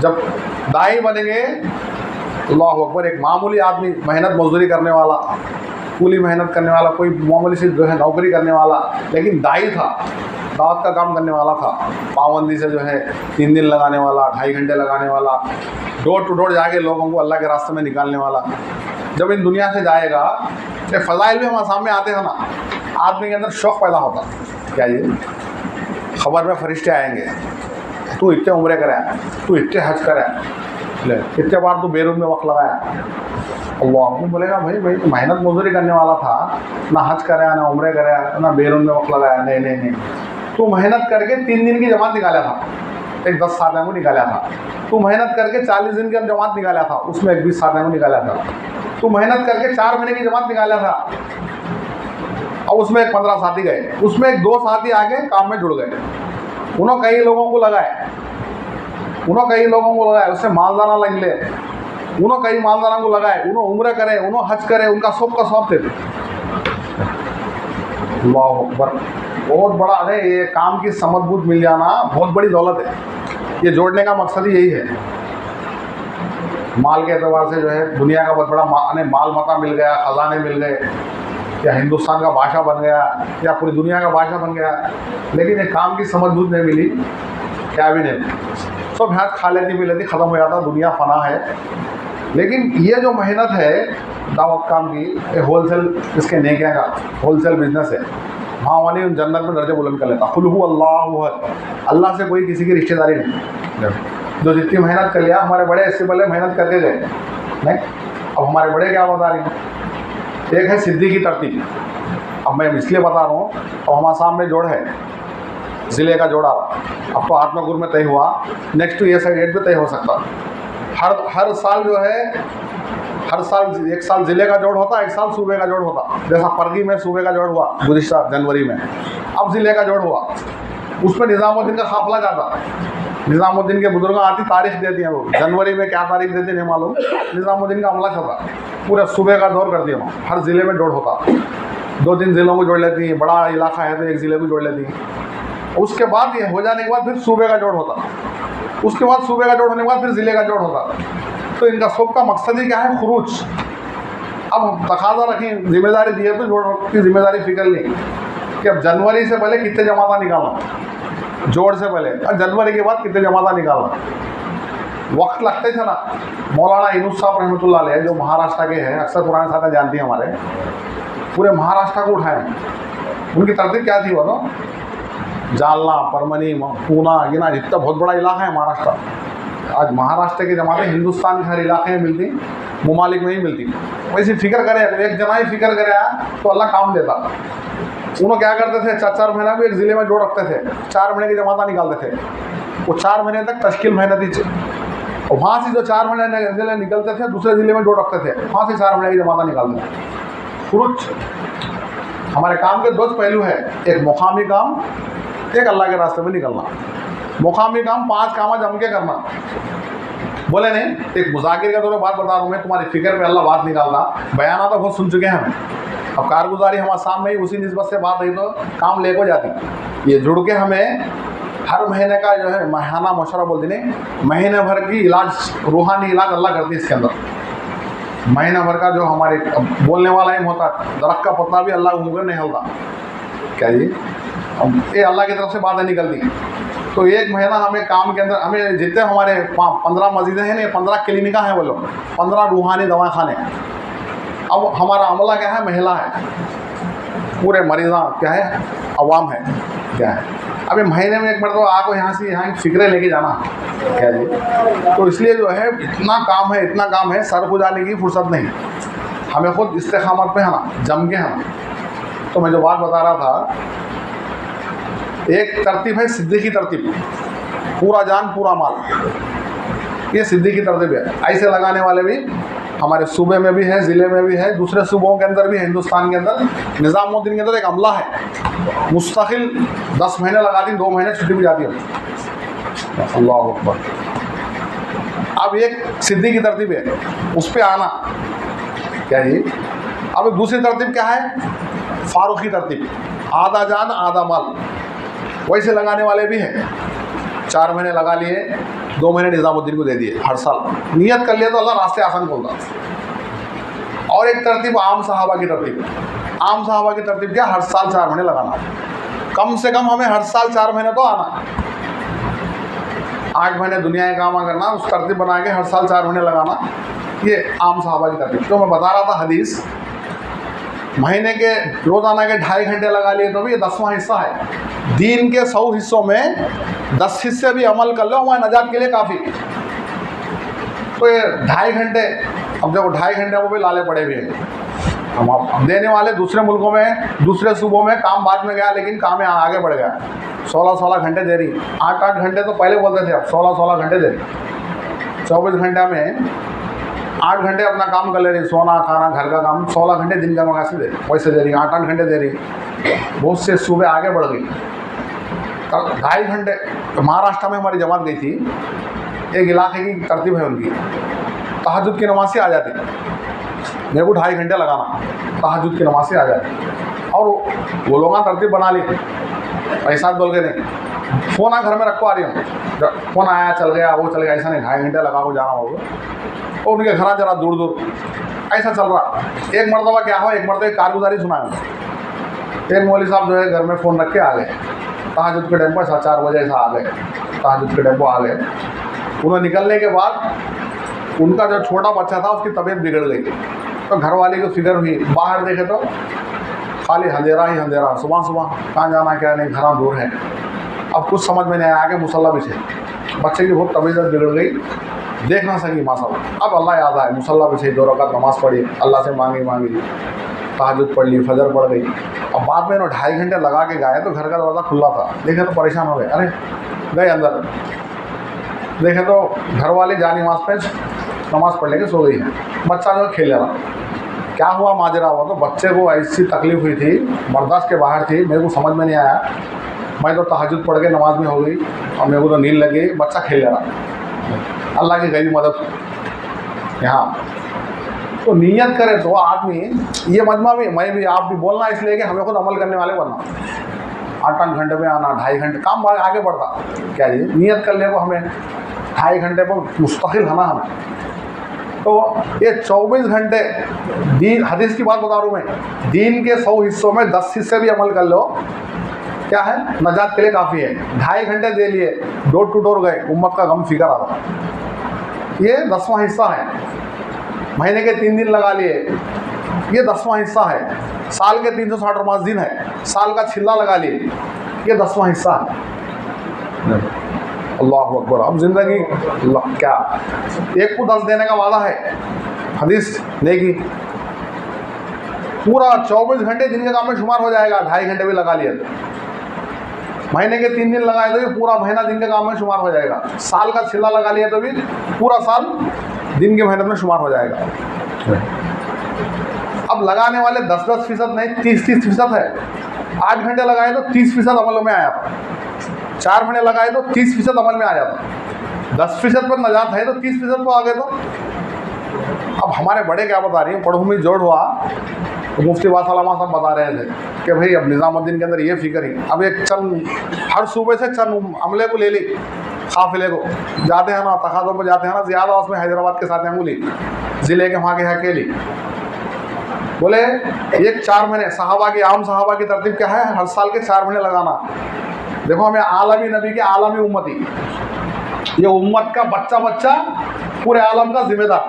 जब दाई बनेंगे, अल्लाहु अकबर, एक मामूली आदमी, मेहनत मजदूरी करने वाला, पूरी मेहनत करने वाला, कोई मामूली सी जो है नौकरी करने वाला, लेकिन दाई था, दावत का काम करने वाला था, पाबंदी से जो है 3 दिन लगाने वाला, 2.5 घंटे लगाने वाला, डोर टू डोर जाके लोगों को अल्लाह के रास्ते में निकालने वाला। जब इन दुनिया से जाएगा, ये फ़ज़ाइल भी हमारे सामने आते हैं ना, आदमी के अंदर शौक़ पैदा होता, क्या ये खबर में फरिश्ते आएंगे, तू इतने उम्रे कराया, तू इतने हज कराया, ले इतने बार तू बेरून में वक्त लगाया। अल्लाह बोलेगा, भाई तो मेहनत मजदूरी करने वाला था, ना हज कराया, ना उम्रे कराया, ना बेरून में वक्त लगाया। नहीं, तू मेहनत करके 3 दिन की जमात निकाला था, एक 10 साथियों को निकाला था। तू मेहनत करके 40 दिन की जमात निकाला था, उसमें एक 20 साथियों को निकाला था। तू मेहनत करके 4 महीने की जमात निकाला था, और उसमें एक 15 साथी गए, उसमें एक 2 साथी आगे काम में जुड़ गए, उन्होंने कई लोगों को लगाए, उससे मालदाना लग ले, उन्होंने कई मालदाना को लगाए, उन्होंने उम्र करे, उन्होंने हज करे, उनका सब का सब थे। अल्लाह अकबर, बहुत बड़ा है ये काम की समझबूझ मिल जाना, बहुत बड़ी दौलत है। ये जोड़ने का मकसद ही यही है। माल के एतबार से जो है दुनिया का बहुत बड़ा माल मता मिल गया, ख़जाने मिल गए, या हिंदुस्तान का बादशाह बन गया, या पूरी दुनिया का बादशाह बन गया, लेकिन ये काम की समझबूझ नहीं मिली, क्या भी नहीं, सब हाथ खा लेती पी लेती, ख़त्म हो जाता, दुनिया फना है। लेकिन ये जो मेहनत है दावत काम की, ये होलसेल, इसके नेकिया का होलसेल बिजनेस है। वहाँ वाली जन्नत में दर्जे बुलंद कर लेता। कुल हु अल्लाहु अहद, अल्लाह से कोई किसी की रिश्तेदारी नहीं। जो जितनी मेहनत कर लिया, हमारे बड़े इससे पहले मेहनत करके गए नहीं, अब हमारे बड़े क्या बता रहे हैं। एक है सिद्दी की तरतीब, अब मैं इसलिए बता रहा हूँ, और हमारे सामने जोड़ है, ज़िले का जोड़ा, अब तो आत्मगुर में तय हुआ, नेक्स्ट टू ये डेट भी तय हो सकता। हर साल जो है, हर साल एक साल ज़िले का जोड़ होता, एक साल सूबे का जोड़ होता। जैसा परगी में सूबे का जोड़ हुआ गुज़िश्ता जनवरी में, अब ज़िले का जोड़ हुआ, उसमें निज़ामुद्दीन का काफ़िला जाता। निज़ामुद्दीन के बुजुर्ग आती, तारीख देती हैं वो, जनवरी में क्या तारीख देती नहीं मालूम, निज़ामुद्दीन का हमला चलता, पूरे सूबे का दौर कर दिया। हर ज़िले में जोड़ होता, 2-3 ज़िलों को जोड़ लेती हैं, बड़ा इलाका है तो एक ज़िले को जोड़ लेती हैं। उसके बाद ये हो जाने के बाद फिर सूबे का जोड़ होता, उसके बाद सूबे का जोड़ होने के बाद फिर ज़िले का जोड़ होता। तो इनका सबका मकसद ही क्या है? खुरूज। अब तकाजा रखें, जिम्मेदारी दी है तो जोड़ की जिम्मेदारी फिक्र नहीं कि अब जनवरी से पहले कितने जमाता निकालना, जोड़ से पहले, और जनवरी के बाद कितने जमाता निकालना। वक्त लगते थे ना। मौलाना इनुस साहब रहमतुल्लाह अलैह जो महाराष्ट्र के हैं, अक्सर पुराने साथ जानती हैं, हमारे पूरे महाराष्ट्र को उठाए। उनकी तरतीब क्या थी? वो तो जालना, परमनी, पूना, ये ना जितना बहुत बड़ा इलाका है महाराष्ट्र। आज महाराष्ट्र की जमातें हिंदुस्तान के हर इलाके में मिलती, ममालिक में ही मिलती। वैसे फिक्र करे, एक जना ही फिक्र करे तो अल्लाह काम देता। उन्होंने क्या करते थे? 4-4 महीना भी एक ज़िले में जोड़ रखते थे, 4 महीने की जमाता निकालते थे। वो 4 महीने तक तश्कील मेहनत थी, और वहाँ से जो 4 महीने ज़िले निकलते थे दूसरे ज़िले में जोड़ रखते थे, वहाँ से 4 महीने की जमाता निकालते थे। खुरुज। हमारे काम के 2 पहलू है, एक मुकामी काम, एक अल्लाह के रास्ते में निकलना। मुकामी काम 5 काम जम के करना, बोले नहीं। एक मुज़ाकिर का तो बात बता रहा हूँ मैं, तुम्हारी फिक्र पे अल्लाह बात निकालना। बयाना तो बहुत सुन चुके हैं हम, अब कारगुजारी हमारे सामने ही उसी निस्बत से बात रही तो काम ले को जाती। ये जुड़ के हमें हर महीने का जो है माहाना मशवरा बोलते नहीं, महीने भर की इलाज, रूहानी इलाज अल्लाह करती है इसके अंदर। महीना भर का जो हमारे बोलने वाला ही होता, दरख्त का पत्ता भी अल्लाह मुँह नहीं हिलता। क्या जी? ये अल्लाह की तरफ से बातें निकलती। तो एक महीना हमें काम के अंदर, हमें जितने हमारे 15 मस्जिदें हैं ना, 15 क्लिनिका हैं, बोलो 15 रूहानी दवाखाने। अब हमारा अमला क्या है? महिला है, पूरे मरीज़ा क्या है? अवाम है, क्या है? अभी महीने में एक मरतबा आपको यहाँ से यहाँ की फिक्रें लेके जाना, क्या जी? तो इसलिए जो है इतना काम है, इतना काम है, सर को जाने की फुर्सत नहीं। हमें खुद इस्तेकामत पे है ना, जम के है ना। तो मैं जो बात बता रहा था, एक तरतीब है सिद्दीकी तरतीब, पूरा जान पूरा माल, ये सिद्दीकी तरतीब है। ऐसे लगाने वाले भी हमारे सूबे में भी है, ज़िले में भी है, दूसरे सूबों के अंदर भी है, हिंदुस्तान के अंदर। निज़ामुद्दीन के अंदर एक अमला है, मुस्तकिल 10 महीने लगाती, 2 महीने छुट्टी भी जाती है। अल्लाह अकबर। अब एक सिद्दीकी तरतीब है, उस पर आना, क्या जी? अब दूसरी तरतीब क्या है? फारूकी तरतीब, आधा जान आधा माल। वैसे लगाने वाले भी हैं, 4 महीने लगा लिए, 2 महीने निज़ामुद्दीन को दे दिए हर साल। नियत कर लिया तो अल्लाह रास्ते आसान खोलता। और एक तरतीब आम सहाबा की तरतीब। आम सहाबा की तरतीब क्या? हर साल 4 महीने लगाना, कम से कम हमें हर साल 4 महीने तो आना। 8 महीने दुनिया के काम करना, उस तरतीब बना के हर साल 4 महीने लगाना, ये आम सहाबा की तरतीब। तो मैं बता रहा था हदीस, महीने के रोज़ाना के 2.5 घंटे लगा लिए तो भी ये 10वां हिस्सा है। दीन के 100 हिस्सों में 10 हिस्से भी अमल कर लो, हमारे नजात के लिए काफ़ी। तो ये 2.5 घंटे, अब देखो 2.5 घंटे वो भी लाले पड़े हुए हैं। हम देने वाले दूसरे मुल्कों में, दूसरे सूबों में काम बाद में गया, लेकिन काम यहाँ आगे बढ़ गया। 16-16 घंटे दे रही, 8-8 घंटे तो पहले बोलते थे, अब 16-16 घंटे दे रही। 24 घंटे में 8 घंटे अपना काम कर ले रही, सोना खाना घर का काम। 16 घंटे दिन का मगासी दे रही, वैसे दे रही, 8-8 घंटे दे रही। बहुत से सूबे आगे बढ़ गई। 2.5 घंटे महाराष्ट्र में हमारी जमात गई थी, एक इलाके की तरतीब है उनकी, तहज्जुद की नमाज से आ जाती, मेरे को 2.5 घंटे लगाना, तहज्जुद की नमाज से आ जाती। और वो लोग तरतीब बना ली, ऐसा बोल के नहीं, फ़ोन घर में रखो आ रही हूँ, फ़ोन आया चल गया, वो चल गया, ऐसा नहीं 2.5 घंटे लगा को जाना होगा। और उनके घर जरा दूर दूर ऐसा चल रहा। एक मरतबा क्या हुआ, एक मरतबा कारगुजारी सुनाया। एक मौलवी साहब जो है घर में फ़ोन रख के आ गए, तहज्जुद के टेम्पो 4 बजे ऐसा आ गए, तहज्जुद के टेम्पो आ गए। उन्हें निकलने के बाद उनका जो छोटा बच्चा था उसकी तबीयत बिगड़ गई, तो घर वाले को फिक्र हुई। बाहर देखे तो खाली अंधेरा ही अंधेरा, सुबह सुबह कहाँ जाना क्या नहीं, घर दूर है। अब कुछ समझ में नहीं आया कि मुसल्ला बिछे, बच्चे की बहुत तबीयत बिगड़ गई, देख ना सकी माशाअल्लाह। अब अल्लाह याद आए, मुसल्ला बिछे, 2 रकात नमाज़ पढ़ी, अल्लाह से मांगी, तहज्जुद पढ़ ली, फजर पढ़ गई। अब बाद में 2.5 घंटे लगा के गए तो घर का दरवाज़ा खुला था, देखे तो परेशान हो गए। अरे गए अंदर, देखे तो घर वाले जा नमाज पे नमाज़ पढ़ लेके सो गई है, बच्चा जो खेल रहा। क्या हुआ माजरा हुआ, तो बच्चे को ऐसी तकलीफ़ हुई थी, बर्दाश्त के बाहर थी, मेरे को समझ में नहीं आया। मैं तो तहज्जुद पढ़ के नमाज में हो गई और मेरे को तो नींद लगी, बच्चा खेल रहा। अल्लाह की गई मदद यहाँ। तो नियत करे तो आदमी, ये मजमा भी, मैं भी, आप भी बोलना इसलिए कि हमें खुद अमल करने वाले बनना। 8 घंटे में आना, 2.5 घंटे काम आगे बढ़ता। क्या ये नियत कर ले को हमें 2.5 घंटे पर मुस्तकिल है ना हमें। तो ये 24 घंटे दीन, हदीस की बात बता रहा हूँ मैं, दीन के 100 हिस्सों में 10 हिस्से भी अमल कर लो, क्या है, नजात के लिए काफ़ी है। 2.5 घंटे दे लिए, डोर टू डोर गए, उम्मत का गम फिक्र आता। ये 10वां हिस्सा है। महीने के 3 दिन लगा लिए, ये 10वां हिस्सा है। साल के 365 दिन है, साल का छिल्ला लगा लिए, ये 10वां हिस्सा है। अल्लाह अकबर। अब ज़िंदगी क्या, एक को 10 देने का वादा है, हदीस नेकी पूरा 24 घंटे दिन के काम में शुमार हो जाएगा। 2.5 घंटे भी लगा लिए तो महीने के 3 दिन लगाए तो भी पूरा महीना दिन के काम में शुमार हो जाएगा। साल का छिल्ला लगा लिया तो भी पूरा साल दिन की मेहनत में शुमार हो जाएगा। अब लगाने वाले 10% नहीं, 30% है। 8 घंटे लगाए तो 30% अमल में आया था, 4 महीने लगाए तो 30% अमल में आ जाता। 10% पर नजात है तो 30% पर आ गए। तो अब हमारे बड़े क्या बता रही हैं, पढ़ू में जोड़ हुआ तो मुफ्ती वासलामा साहब बता रहे थे कि भाई अब निज़ामुद्दीन के अंदर ये फिक्र ही, अब एक चंद हर सूबे से चंद अमले को ले ली, काफिले को जाते हैं ना, तकाज़ों पर जाते हैं ना ज़्यादा, उसमें हैदराबाद के साथ अंगुली ज़िले के वहाँ के अकेली बोले एक 4 महीने सहाबा की, आम सहाबा की तरतीब क्या है, हर साल के 4 महीने लगाना। देखो हमें आलमी नबी के आलमी उम्मती, ये उम्मत का बच्चा बच्चा पूरे आलम का जिम्मेदार,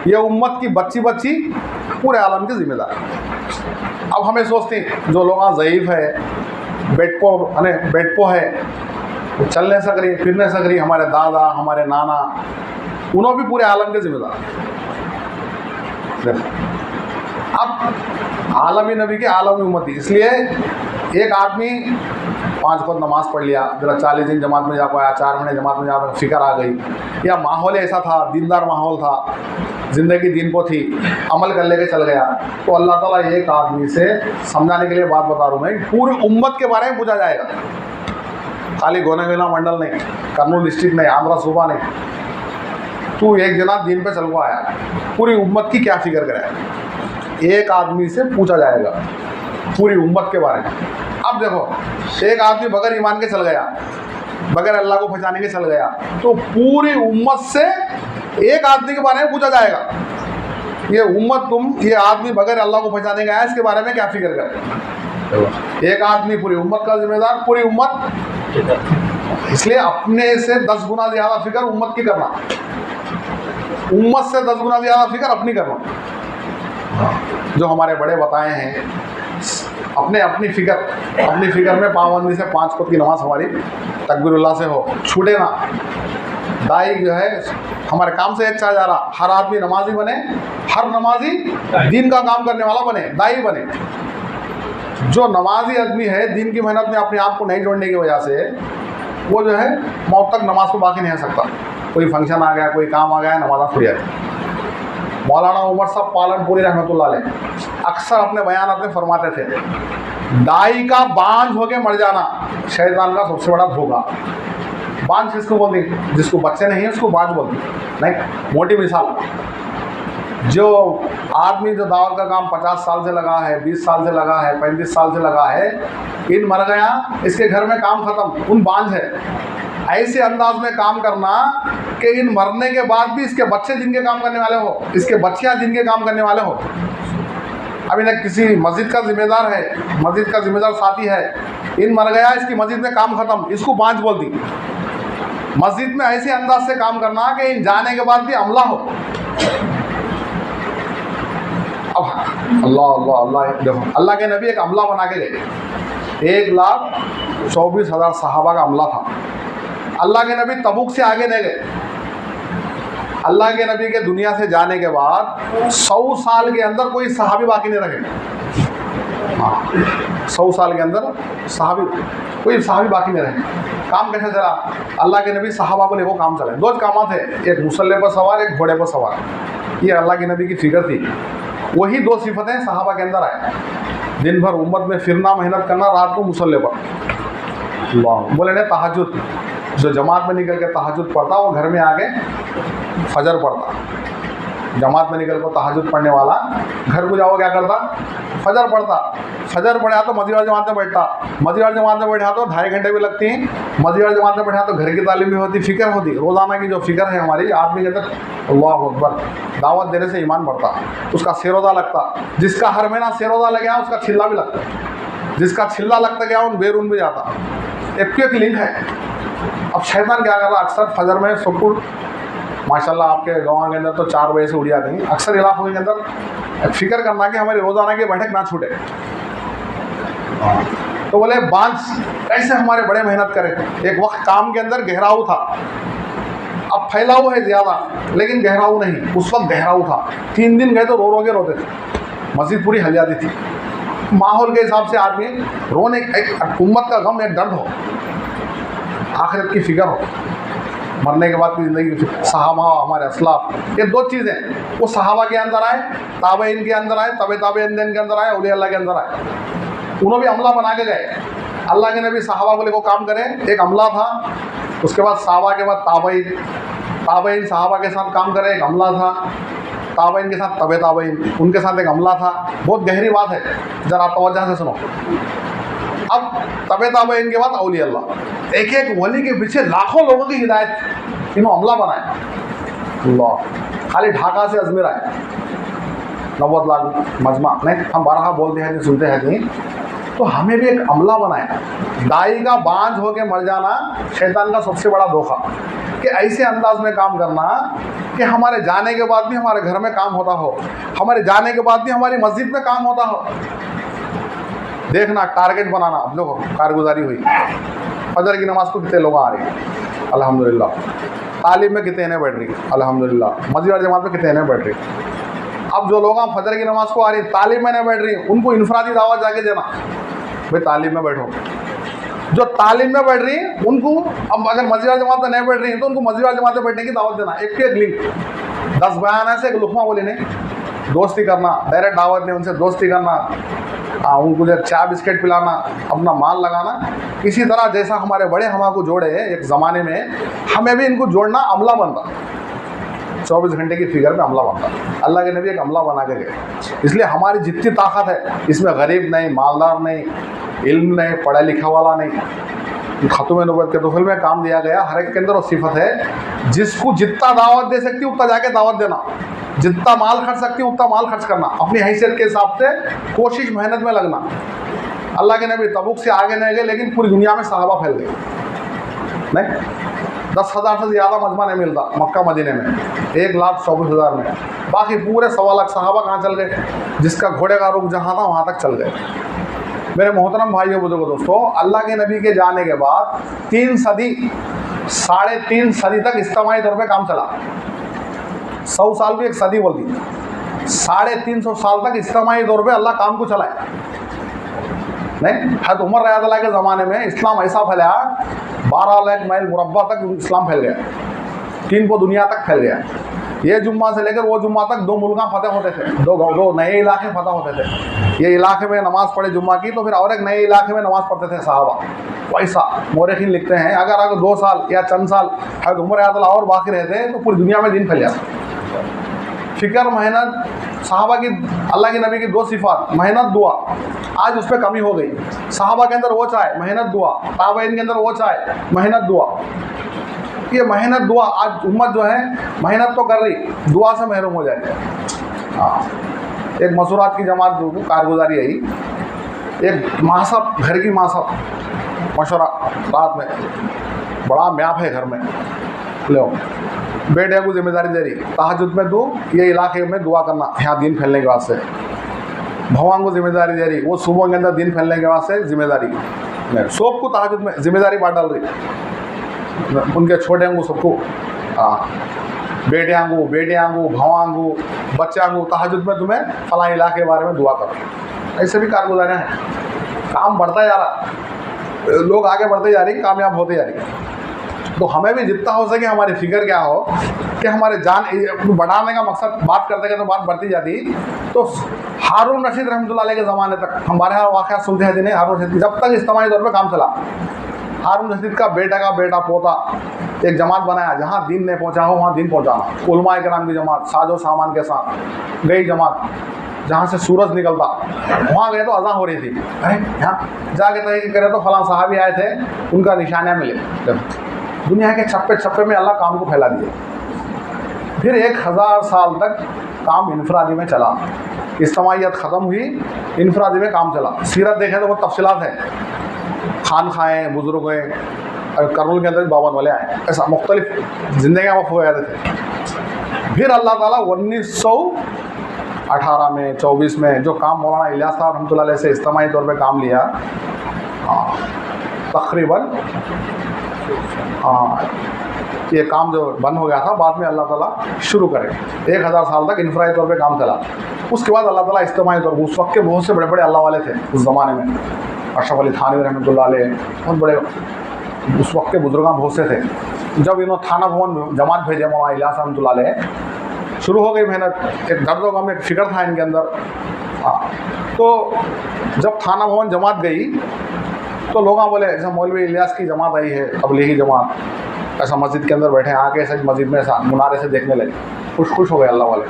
ये उम्मत की बच्ची बच्ची पूरे आलम की जिम्मेदार। अब हमें सोचते हैं जो लोग ज़ईफ़ है, बेटपो है, चल नहीं सक रही, फिर नहीं सक रही, हमारे दादा हमारे नाना, उन्होंने भी पूरे आलम के जिम्मेदार। अब आलमी नबी के आलमी उम्मती, इसलिए एक आदमी 5 वक्त नमाज पढ़ लिया, जरा 40 दिन जमात में जा पाया, 4 महीने जमात में जा पाया, फिक्र आ गई, या माहौल ऐसा था, दीनदार माहौल था, ज़िंदगी दीन को थी, अमल कर लेके चल गया, तो अल्लाह ताला एक आदमी से समझाने के लिए बात बता रहा हूँ मैं, पूरी उम्मत के बारे में पूछा जाएगा। खाली गोनेगेला मंडल नहीं, कर्नूल डिस्ट्रिक्ट नहीं, आंध्रा सूबा नहीं, तू एक जना दीन पे चल को आया, पूरी उम्मत की क्या फिक्र करे, एक आदमी से पूछा जाएगा पूरी उम्मत के बारे में। अब देखो एक आदमी बगैर ईमान के चल गया, बगैर अल्लाह को पहचाने के चल गया, तो पूरी उम्मत से एक आदमी के बारे में पूछा जाएगा, ये उम्मत ये आदमी बगैर अल्लाह को पहचाने गया है, इसके बारे में क्या फिक्र करे। एक आदमी पूरी उम्मत का जिम्मेदार, पूरी उम्मत, इसलिए अपने से 10 गुना ज़्यादा फिक्र उम्मत की करना, उम्मत से 10 गुना ज़्यादा फिक्र अपनी करना। जो हमारे बड़े बताए हैं, अपनी फिक्र में पाबंदी से 5 वक्त की नमाज हमारी तकबीरुल्लाह से हो, छूटे ना। दाई जो है हमारे काम से एक चाह जा रहा, हर आदमी नमाजी बने, हर नमाजी दीन का काम करने वाला बने, दाई बने। जो नमाजी आदमी है दीन की मेहनत में अपने आप को नहीं जोड़ने की वजह से, वो जो है मौत तक नमाज को बाकी नहीं रह सकता। कोई फंक्शन आ गया, कोई काम आ गया, नमाज छूट जाती। मौलाना उमर साहब पालनपुरी रहमतुल्लाह अलैह अक्सर अपने बयान अपने फरमाते थे, दाई का बांझ होके मर जाना शैतान का सबसे बड़ा धोखा। बांझ किसको बोलती, जिसको बच्चे नहीं है उसको बांझ बोलती नहीं। मोटी मिसाल, जो आदमी जो दावत का काम 50 साल से लगा है, 20 साल से लगा है, 35 साल से लगा है, इन मर गया, इसके घर में काम खत्म, उन बांझ है। ऐसे अंदाज में काम करना कि इन मरने के बाद भी इसके बच्चे जिनके काम करने वाले हो, इसके बच्चियाँ जिनके काम करने वाले हो। अभी न किसी मस्जिद का जिम्मेदार है, मस्जिद का जिम्मेदार साथी है, इन मर गया, इसकी मस्जिद में काम खत्म, इसको बांझ बोलती। मस्जिद में ऐसे अंदाज से काम करना कि इन जाने के बाद भी अमला हो। अब अल्लाह अल्लाह अल्लाह, देखो अल्लाह के नबी एक अमला बना के गए, 1,24,000 सहाबा का अमला था। अल्लाह के नबी तबूक से आगे नहीं गए। अल्लाह के नबी के दुनिया से जाने के बाद 100 साल के अंदर कोई सहाबी बाकी नहीं रहे। 100 साल के अंदर कोई सहाबी बाकी नहीं रहे। काम कैसे चला? अल्लाह के नबी सहाबा को लेकर काम चले। 2 काम थे, एक मुसल्ले पर सवार, एक घोड़े पर सवार। ये अल्लाह के नबी की फिक्र थी। वही 2 सिफतें सहाबा के अंदर आए, दिन भर उम्मत में फिरना, मेहनत करना, रात को मुसल्ले पर। बोले ने तहज्जुद, जो जमात में निकल के तहज्जुद पढ़ता वो घर में आके फजर पढ़ता। जमात में निकल कर तहज्जुद पढ़ने वाला घर को जाओ क्या करता, फजर पढ़ता, फजर पढ़ा तो मस्जिद वाली जमात में बैठता, मस्जिद वाली जमात में बैठा तो 2.5 घंटे भी लगती हैं, मस्जिद वाली जमात में बैठा तो घर की तालीम भी होती, फ़िक्र होती, रोज़ाना की जो फ़िक्र है हमारी आदमी के अंदर, अल्लाह अकबर, दावत देने से ईमान बढ़ता, उसका सिरोज़ा लगता, जिसका हर महीना सिरोज़ा लग गया उसका छिल्ला भी लगता, जिसका छिल्ला लगता गया उन बेरून भी जाता, एक लिंक है। अब शैतान क्या कर रहा, अक्सर फजर में सुकून माशाल्लाह आपके गाँव के अंदर तो 4 बजे से उड़ जाती हैं, अक्सर इलाकों के अंदर फिक्र करना कि हमारी रोज़ाना की बैठक ना छूटे, तो बोले बांझ कैसे हमारे बड़े मेहनत करें। एक वक्त काम के अंदर गहराऊ था, अब फैलाव है ज़्यादा लेकिन गहराऊ नहीं, उस वक्त गहराऊ था। 3 दिन गए तो रो रो के रोते थे, मस्जिद पूरी हल जाती थी। माहौल के हिसाब से आदमी रोने, एक उम्मत का गम, एक दर्द हो, आखिरत की फिक्र हो, मरने के बाद की ज़िंदगी। सहाबा हमारे असलाफ, ये 2 चीज़ें वो सहाबा के अंदर आए, ताबईन के अंदर आए, ताबईन के अंदर आए, औलिया अल्लाह के अंदर आए, उन्होंने भी अमला बना के गए। अल्लाह के नबी सहाबा को लेकर काम करें, एक अमला था, उसके बाद सहाबा के बाद ताबईन सहाबा के साथ काम करें, एक अमला था, ताबईन के साथ ताबईन उनके साथ एक अमला था। बहुत गहरी बात है, ज़रा तवज्जो से सुनो। अब ताबईन के बाद औलिया अल्लाह, एक एक वली के पीछे लाखों लोगों की हिदायत इन्होंने अमला बनाया। अल्लाह, खाली ढाका से अजमेर आए 90 लाख मजमा नहीं, हम 12 बोलते हैं सुनते हैं नहीं, तो हमें भी एक अमला बनाया। दाई का बांझ होके मर जाना शैतान का सबसे बड़ा धोखा, कि ऐसे अंदाज में काम करना कि हमारे जाने के बाद भी हमारे घर में काम होता हो, हमारे जाने के बाद भी हमारी मस्जिद में काम होता हो। देखना, टारगेट बनाना। अब लोगों कारगुजारी हुई, फजर की नमाज को कितने लोग आ रहे हैं अल्हम्दुलिल्लाह, तालीम में कितने नहीं बैठ रही अल्हम्दुलिल्लाह, मस्जिद वाली जमात में कितने नहीं बैठ रही। अब जो लोग फजर की नमाज को आ रही, तालीम में नहीं बैठ रही, उनको इनफरादी दावत जाके देना, भाई तालीम में बैठो। जो तालीम में बैठ रही है उनको, अब अगर मस्जिद वाली जमात में नहीं बैठ रही है तो उनको मस्जिद वाली जमात में बैठने की दावत देना। एक लिंक, 10 बयान ऐसे, एक लुकमा बोली नहीं, दोस्ती करना, डायरेक्ट दावत नहीं, उनसे दोस्ती करना, उनको जो चाय बिस्किट पिलाना, अपना माल लगाना। इसी तरह जैसा हमारे बड़े हमारे जोड़े एक ज़माने में, हमें भी इनको जोड़ना, अमला बनता, 24 घंटे की फिगर में अमला बनता। अल्लाह के नबी एक अमला बना के गए। इसलिए हमारी जितनी ताकत है इसमें गरीब नहीं, मालदार नहीं, इल्म नहीं, पढ़ा लिखा वाला नहीं। खत्म नबूवत के तोहफे में काम दिया गया, हर एक के अंदर वो सिफत है, जिसको जितना दावत दे सकती है उतना जाके दावत देना, जितना माल खर्च सकती है उतना माल खर्च करना, अपनी हैसियत के हिसाब से कोशिश मेहनत में लगना। अल्लाह के नबी तबुक से आगे नहीं गए, लेकिन पूरी दुनिया में सहाबा फैल गए। नहीं, 10,000 से ज़्यादा मजमा नहीं मिलता मक्का मदीने में, 1,24,000 में। बाकी पूरे 1.25 लाख सहाबा कहाँ चल गए, जिसका घोड़े का रुख जहाँ था वहाँ तक चल गए। मेरे मोहतरम भाइयों बुजुर्गों दोस्तों, अल्लाह के नबी के जाने के बाद 3 सदी, 3.5 सदी तक इज्तिमाई तौर पे काम चला। 100 साल भी एक सदी बोल दी, 350 साल तक इज्तिमाई तौर पे अल्लाह काम को चलाए। नहीं, हज़रत उमर रज़ियल्लाहु के ज़माने में इस्लाम ऐसा फैला, 12 लाख माइल मुरब्बा तक इस्लाम फैल गया, 3 को दुनिया तक फैल गया। ये जुम्मा से लेकर वो जुम्मा तक 2 मुल्क फतेह होते थे, 2 नए इलाके फतेह होते थे। ये इलाके में नमाज़ पढ़े जुम्मा की तो फिर और एक नए इलाके में नमाज़ पढ़ते थे सहाबा। वैसा मौरखीन लिखते हैं, अगर 2 साल या चंद साल हज़रत उमर रज़ियल्लाहु और बाकी रहते तो पूरी दुनिया में दिन फैल जाता। फ़िक्र, मेहनत, सहाबा की, अल्लाह के नबी की 2 सिफ़ात, मेहनत, दुआ, आज उस पर कमी हो गई। सहाबा के अंदर वो चाहे मेहनत दुआ, ताबईन के अंदर वो चाहे मेहनत दुआ। ये मेहनत दुआ आज उम्मत जो है मेहनत तो कर रही, दुआ से महरूम हो जाए। हाँ, एक मसूरात की जमात जो कारगुजारी आई, एक मासब, घर की मासब मशवरा रात में, बड़ा म्याप है घर में, लो बेटे को जिम्मेदारी दे रही, तहज्जुद में दो, ये इलाके में दुआ करना यहाँ दिन फैलने के वास्ते। भगवान को जिम्मेदारी दे रही, वो सुबह के अंदर दिन फैलने के वास्ते जिम्मेदारी, सबको तहज्जुद में जिम्मेदारी बांट डाल रही, उनके छोटे को सबको, बेटियाँ को, भवान को, बच्चा को, तहज्जुद में तुम्हें फला इलाके के बारे में दुआ करो। ऐसे भी कारगुजारियाँ हैं, काम बढ़ता जा रहा, लोग आगे बढ़ते जा रही, कामयाब होते जा रही। तो हमें भी जितना हो सके हमारी फिक्र क्या हो कि हमारे जान बढ़ाने का मकसद, बात करते करते बात बढ़ती जाती। तो हारून रशीद रहमतुल्लाह अलैह के ज़माने तक हमारे यहाँ वाक़या सुनते हैं, नहीं हारून रशीद जब तक इज्तिमाई तौर पे काम चला, हारून रशीद का बेटा पोता एक जमात बनाया, जहाँ दीन नहीं पहुँचा हो वहाँ दीन पहुँचाना। उलमाए किराम की जमात साजो सामान के साथ गई जमात, जहाँ से सूरज निकलता वहाँ गए तो अज़ान हो रही थी। अरे यहाँ जाके तहकीक करे तो फलां साहबी आए थे, उनका निशानियाँ मिले। दुनिया के छप्पे छप्पे में अल्लाह काम को फैला दिया। फिर 1000 साल तक काम इनफरादी में चला, इज्तिमाइयत ख़त्म हुई, इनफरादी में काम चला। सीरत देखें तो वो तफसीलात है, खान खाए बुज़ुर्ग गए, करनूल के अंदर बावन वाले आए, ऐसा मुख्तलिफ ज़िंदगियाँ वक़्फ़ हो गए थे। फिर अल्लाह ताला 1918 में 24 में जो काम मौलाना इलियास साहब रहमतुल्लाह अलैह से इज्तिमाई तौर पे काम लिया, तकरीबन ये काम जो बंद हो गया था, बाद में अल्लाह ताला शुरू करे। 1000 साल तक इनफरादी तौर पे काम चला। उसके बाद अल्लाह ताला इज्तिमाई तौर, उस वक्त के बहुत से बड़े बड़े अल्लाह वाले थे उस ज़माने में, अशरफ अली थानवी रहमतुल्लाह अलैह, बहुत बड़े उस वक्त के बुजुर्गां बहुत से थे। जब इन्होंने थाना भवन जमात भेजे मौलाना इलियास रहमतुल्लाह अलैह, शुरू हो गई मेहनत। एक दर्द व गम, एक फ़िक्र था इनके अंदर। तो जब थाना भवन जमात गई तो लोग बोले ऐसा मौलवी इलियास की जमात आई है, तबलीगी जमात, ऐसा मस्जिद के अंदर बैठे आके ऐसे मस्जिद में ऐसा मुनारे से देखने लगे। खुश हो गए अल्लाह वाले,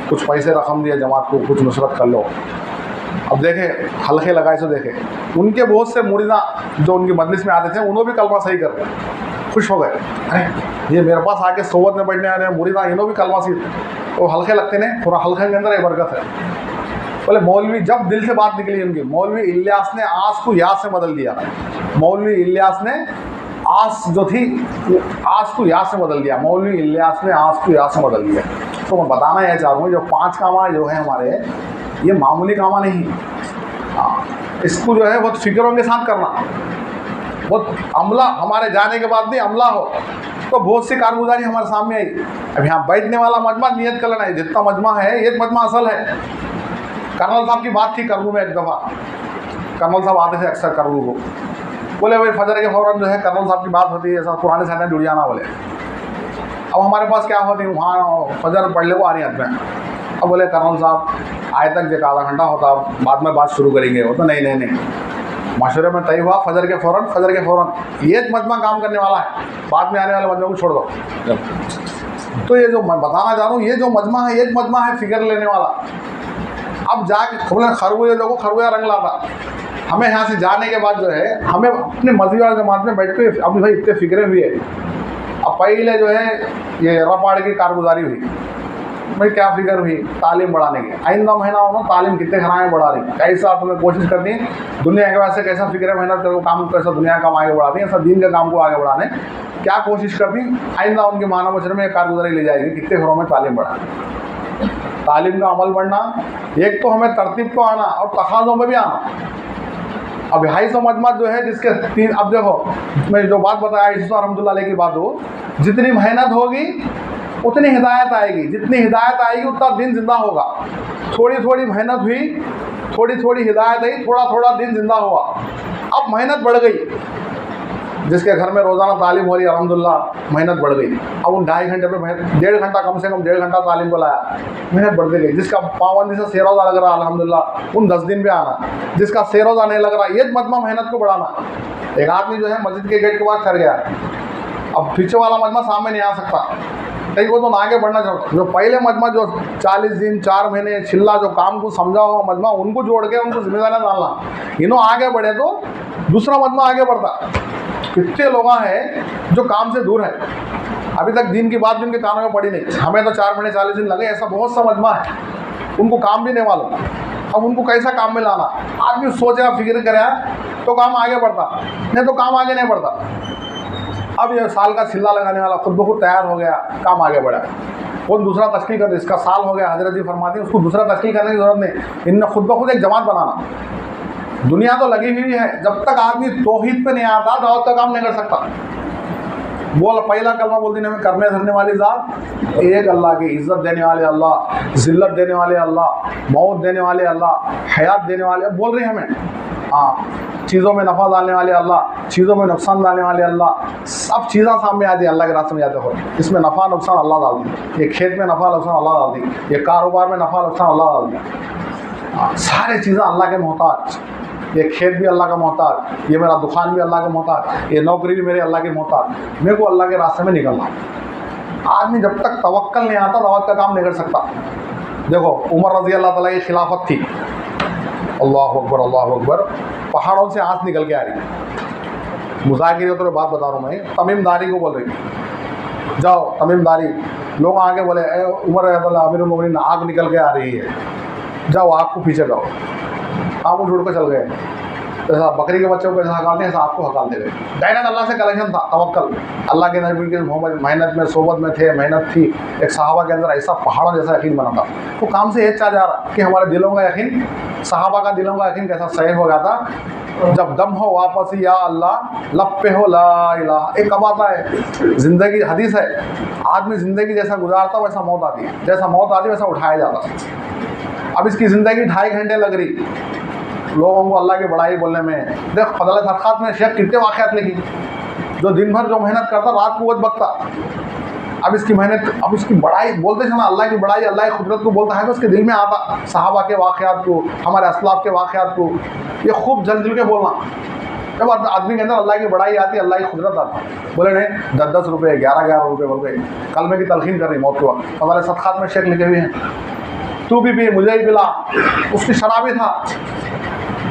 कुछ पैसे रकम दिए जमात को, कुछ नुसरत कर लो। अब देखे हल्के लगाए तो देखे उनके बहुत से मुरीदा जो उनकी मजलिस में आते थे, उन्होंने भी कलमा सही कर खुश हो गए। अरे ये मेरे पास आके सोबत में बैठने आ रहे हैं मुरीदा, इन्होंने भी कलमा सही, तो हल्के लगते नहीं, थोड़ा हल्के के अंदर एक बरकत है। बोले मौलवी, जब दिल से बात निकली उनकी, मौलवी इलियास ने आस को याद से बदल दिया। मौलवी इलियास ने आस जो थी आस को याद से बदल दिया। मौलवी इलियास ने आस को याद से बदल दिया। तो मैं बताना यह चाह रहा हूँ, जो 5 कामा जो है हमारे, ये मामूली कामा नहीं। इसको जो है बहुत फिक्रों के साथ करना, बहुत अमला, हमारे जाने के बाद भी अमला हो तो बहुत सी कारगुजारी हमारे सामने आई। अब यहाँ बैठने वाला मजमा नियत कर लेना है, जितना मजमा है एक मजमा असल है। कर्नल साहब की बात थी करनूल में, एक दफ़ा कर्नल साहब आते थे अक्सर करनूल को, बोले भाई फजर के फ़ौरन जो है कर्नल साहब की बात होती है, ऐसा पुराने साथ जुड़ जाना। बोले अब हमारे पास क्या होती है, वहाँ फजर पढ़ ले को आ रही हाथ में। अब बोले कर्नल साहब आए तक जो आधा घंटा होता, बाद में बात शुरू करेंगे। वो तो नहीं, मशवरे में तय हुआ फजर के फ़ौरन ये मजमा काम करने वाला है, बाद में आने वाले मजमे को छोड़ दो। तो ये जो मैं बताना चाह रहा हूँ, ये जो मजमा है, एक मजमा है फिक्र लेने वाला। अब जाके खरगोया जो खरगोया रंग लाता, हमें यहाँ से जाने के बाद जो है हमें अपने मस्जिद वाले जमात में बैठ के अभी भाई इतने फिक्रे हुए। अब पहले जो है ये रपाड़ की कारगुजारी हुई, भाई क्या फिक्र हुई तालीम बढ़ाने की। आइंदा महीना हो तालीम कितने खराएँ बढ़ा रही, कैसा तुम्हें कोशिश करती है दुनिया के वास्ते, कैसा फिक्र मेहनत करो, काम कैसा दुनिया का आगे बढ़ाती है, ऐसा दीन के काम को आगे बढ़ाने क्या कोशिश करती। आइंदा उनके मानव मशरे में कारगुजारी ले जाएगी, कितने घरों में तालीम बढ़ा, तालीम का अमल बढ़ना। एक तो हमें तरतीब को आना और तकाज़ों में भी आना। अब 250 मजमा जो है जिसके 3, अब देखो मैं जो बात बताया ईसा रहमतुल्लाह अलैह की बात हो, जितनी मेहनत होगी उतनी हिदायत आएगी, जितनी हिदायत आएगी उतना दिन जिंदा होगा। थोड़ी थोड़ी मेहनत हुई, थोड़ी थोड़ी हिदायत आई, थोड़ा थोड़ा दिन जिंदा हुआ। अब मेहनत बढ़ गई, जिसके घर में रोज़ाना तालीम हो रही है अल्हम्दुलिल्लाह मेहनत बढ़ गई। अब उन 2.5 घंटे पे 1.5 घंटा कम से कम 1.5 घंटा तालीम को लाया, मेहनत बढ़ती गई। जिसका पाबंदी से सेरोज़ा लग रहा अल्हम्दुलिल्लाह उन 10 दिन पे आना, जिसका सेरोज़ा नहीं लग रहा ये मजमा मेहनत को बढ़ाना। एक आदमी जो है मस्जिद के गेट के बाद कर गया, अब पीछे वाला मजमा सामने नहीं आ सकता, कहीं वो तो आगे बढ़ना चाहता। जो पहले मजमा जो 40 दिन 4 महीने छिल्ला जो काम को समझा हुआ मजमा, उनको जोड़ के उनको जिम्मेदारियाँ डालना, इन्हों आगे बढ़े तो दूसरा मजमा आगे बढ़ता। कितने लोग हैं जो काम से दूर है, अभी तक दीन की बात भी उनके कानों में पड़ी नहीं। हमें तो 4 महीने 40 दिन लगे, ऐसा बहुत सा मजमा है उनको काम भी नहीं मालूम। अब उनको कैसा काम में लाना, आदमी सोचा फिक्र करे तो काम आगे बढ़ता, नहीं तो काम आगे नहीं बढ़ता। अब ये साल का छिल्ला लगाने वाला खुद ब खुद तैयार हो गया, काम आगे बढ़ा। वो दूसरा तश्कील कर, इसका साल हो गया, हजरत जी फरमाती हैं उसको दूसरा तश्कील करने की ज़रूरत नहीं, इनने खुद ब खुद एक जमात बनाना। दुनिया तो लगी हुई है, जब तक आदमी तौहीद पे नहीं आता दावत का काम नहीं कर सकता। बोल पहला कलमा बोल देने में करने धरने वाली ज़ात एक अल्लाह की, इज़्ज़त देने वाले अल्लाह, ज़िल्लत देने वाले अल्लाह, मौत देने वाले अल्लाह, हयात देने वाले, बोल रही हमें हाँ, चीज़ों में नफ़ा डालने वाले अल्लाह, चीज़ों में नुकसान डालने वाले अल्लाह। सब चीज़ें सामने आती है, अल्लाह के रास्ते में जाते हो, इसमें नफ़ा नुकसान अल्लाह डाल दी, ये खेत में नफ़ा नुकसान अल्लाह डाल दी, ये कारोबार में नफ़ा नुकसान अल्लाह डाल दी। सारे चीज़ें अल्लाह के मोहताज। ये खेत भी अल्लाह का मोहताज, ये मेरा दुकान भी अल्लाह का मोहताज, ये नौकरी भी मेरे अल्लाह की मोहताज, मेरे को अल्लाह के रास्ते में निकलना। आदमी जब तक तवक्कल नहीं आता दावत का काम नहीं कर सकता। देखो उमर रज़ी अल्लाह ताला की खिलाफत थी, अल्लाह अकबर, पहाड़ों से आँच निकल के आ रही। मुज़ाकिर तो बात बता रहा हूँ मैं, तमीमदारी को बोल रही, जाओ तमीमदारी। लोग आगे बोले उमर अमीरुल मोमिनीन आग निकल के आ रही है, जाओ आग को पीछे जाओ। आप उड़ के चल गए, जैसा बकरी के बच्चों को जैसा हकालते हैं ऐसा आपको हकाल दे गए। डायरेक्ट अल्लाह से कलेक्शन था, तवक्कल। अल्लाह के नबी के मेहनत में सोबत में थे, मेहनत थी। एक सहाबा के अंदर ऐसा पहाड़ों जैसा यकीन बना था। तो काम से ये चाह जा रहा कि हमारे दिलों का यकीन, सहाबा का दिलों का यकीन कैसा सही हो गया था। जब दम हो वापस या अल्लाह, लब पे हो ला इलाहा। एक कब आता है ज़िंदगी, हदीस है, आदमी ज़िंदगी जैसा गुजारता वैसा मौत आती है, जैसा मौत आती वैसा उठाया जाता। अब इसकी ज़िंदगी 2.5 घंटे लग रही लोगों को अल्लाह की बड़ाई बोलने में। देख फज़ल फ़रक़ात में शेख कितने वाक़यात लिखी, जो दिन भर जो मेहनत करता रात को वक्त बकता। अब इसकी मेहनत, अब इसकी बड़ाई बोलते थे ना, अल्लाह की बड़ाई अल्लाह की कुदरत को बोलता है तो उसके दिल में आता सहाबा के वाक़यात को, हमारे असलाफ के वाक़यात को, ये खूब जल के बोलना। जब आदमी के अंदर अल्लाह की बड़ाई आती, अल्लाह की कुदरत आती, बोले नहीं 10-10 रुपये 11-11 रुपये बोल गए, कलमे की तलखीन कर रही मौत के वक्त। हमारे सदक़ात में शेख लिखे हुए हैं, तू भी पी मुझे ही पिला। उसकी शराबी था,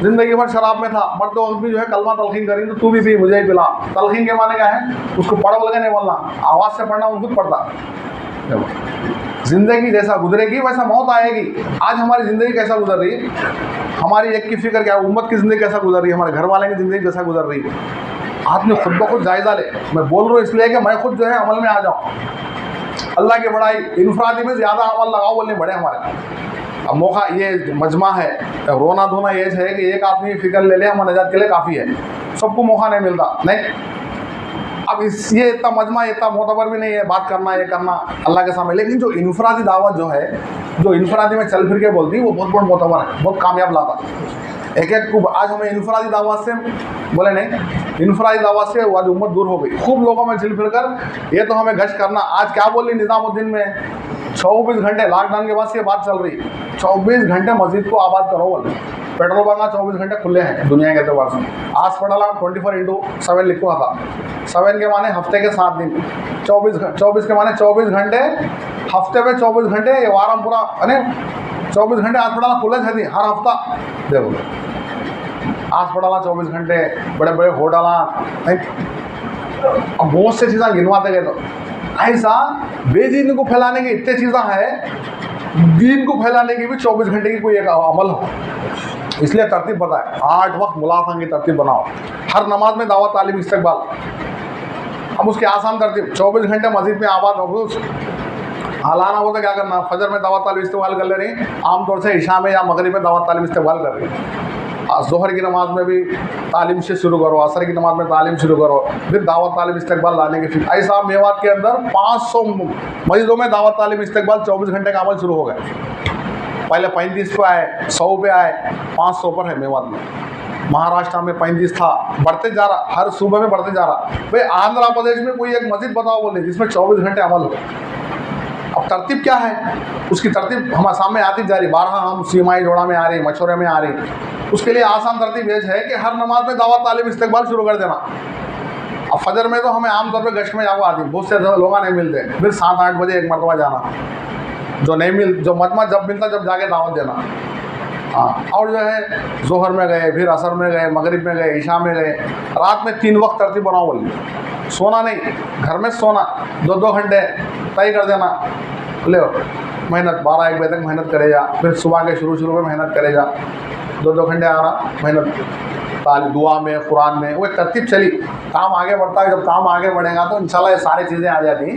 ज़िंदगी भर शराब में था, मरते वक्त भी जो है कलमा तलखीन करी, तो तू भी पी मुझे ही पिला। तलखीन के माने क्या है, उसको पढ़ बोल के नहीं बोलना, आवाज़ से पढ़ना, वो खुद पढ़ता। ज़िंदगी जैसा गुजरेगी वैसा मौत आएगी। आज हमारी ज़िंदगी कैसा गुजर रही है, हमारी एक की फिक्र क्या, उम्मत की ज़िंदगी कैसा गुजर रही है, हमारे घर वाले की ज़िंदगी कैसा गुजर रही है। आदमी खुद ब खुद जायज़ा ले। मैं बोल रहा हूँ इसलिए कि मैं खुद जो है अमल में आ जाऊँ। अल्लाह की बड़ाई इनफरादी में ज़्यादा अमल लगाओ बोलने बड़े हमारे। अब मौका ये मजमा है, रोना धोना ये है कि एक आदमी फिक्र ले ले हमारे नजात के लिए काफ़ी है, सबको मौका नहीं मिलता। नहीं, अब इस ये इतना मजमा इतना मोतबर भी नहीं है बात करना ये करना अल्लाह के सामने। लेकिन जो इनफरादी दावत जो है, जो इनफरादी में चल फिर के बोलती है, वो बहुत बहुत मोतबर है, बहुत कामयाब लाता। एक एक को आज हमें इनफरादी दावत से बोले नहीं, इनफरादी दावत से आज उम्मत दूर हो गई। खूब लोगों में चल फिर कर ये तो हमें गश्त करना। आज क्या बोल रही निज़ामुद्दीन में 24 घंटे लॉकडाउन के बाद से बात चल रही, 24 घंटे मस्जिद को आबाद करो बोल। पेट्रोल पंप 24 घंटे खुले हैं दुनिया के एतबार से। आज 24/7 लिखा था, 7 के माने हफ्ते के 7 दिन, 24 के माने 24 घंटे, हफ्ते में 24 घंटे, ये वारम पूरा अरे 24 घंटे आज पढ़ाना खुले थे हर हफ्ता। देखो आज पढ़ाना 24 घंटे, बड़े बड़े होटल। अब बहुत से चीज़ें गिनवाते गए, तो ऐसा बेदीन को फैलाने की इतने चीज़ें हैं, दीन को फैलाने की भी 24 घंटे की कोई एक अमल हो। इसलिए तरतीब बताए, 8 वक्त मुलाकात की तरतीब बनाओ, हर नमाज में दावत तालीम इस्तकबाल। अब उसकी आसान तरतीब 24 घंटे मस्जिद में आबाद हो। हालाना हो तो क्या करना, फजर में दावत तालीम इस्तेमाल कर ले रही, आमतौर से इशा में या मगरिब में दावत तालीम इस्तेमाल कर रही। ज़ोहर की नमाज में भी तालीम से शुरू करो, असर की नमाज में तालीम शुरू करो, फिर दावत तालीम इस्तकबाल लाने की फिर। ऐसा मेवात के अंदर 500 मस्जिदों में दावत तालीम इस्तकबाल 24 घंटे का अमल शुरू हो गए। पहले 35 पे आए, 100 पे आए, 500 पर है मेवात में। महाराष्ट्र में 35 था, बढ़ते जा रहा, हर सूबे में बढ़ते जा रहा। भाई आंध्र प्रदेश में कोई एक मस्जिद बताओ बोले जिसमें 24 घंटे अमल हो। अब तरतीब क्या है, उसकी तरतीब हमारे सामने आती जा रही। 12 हम सीमाई जोड़ा में आ रही, मशवरे में आ रही। उसके लिए आसान तरतीब ये है कि हर नमाज में दावत तालीम इस्तकबाल शुरू कर देना। अब फजर में तो हमें आमतौर पर गश्त में जाओ आदमी, बहुत से लोग नहीं मिलते, फिर 7-8 बजे एक मरतबा जाना, जो मजमा जब मिलता जब जाके दावत देना। हाँ, और जो है जोहर में गए, फिर असर में गए, मगरिब में गए, इशा में गए, रात में 3 वक्त तरतीब बनाओ बोली। सोना नहीं, घर में सोना 2-2 घंटे तय कर देना। ले मेहनत 12-1 बजे तक मेहनत करे जा, फिर सुबह के शुरू में मेहनत करे जा, 2-2 घंटे आ रहा मेहनत दुआ में, कुरान में, वो एक तरतीब चली। काम आगे बढ़ता है, जब काम आगे बढ़ेगा तो इंशाल्लाह ये सारी चीज़ें आ जाती।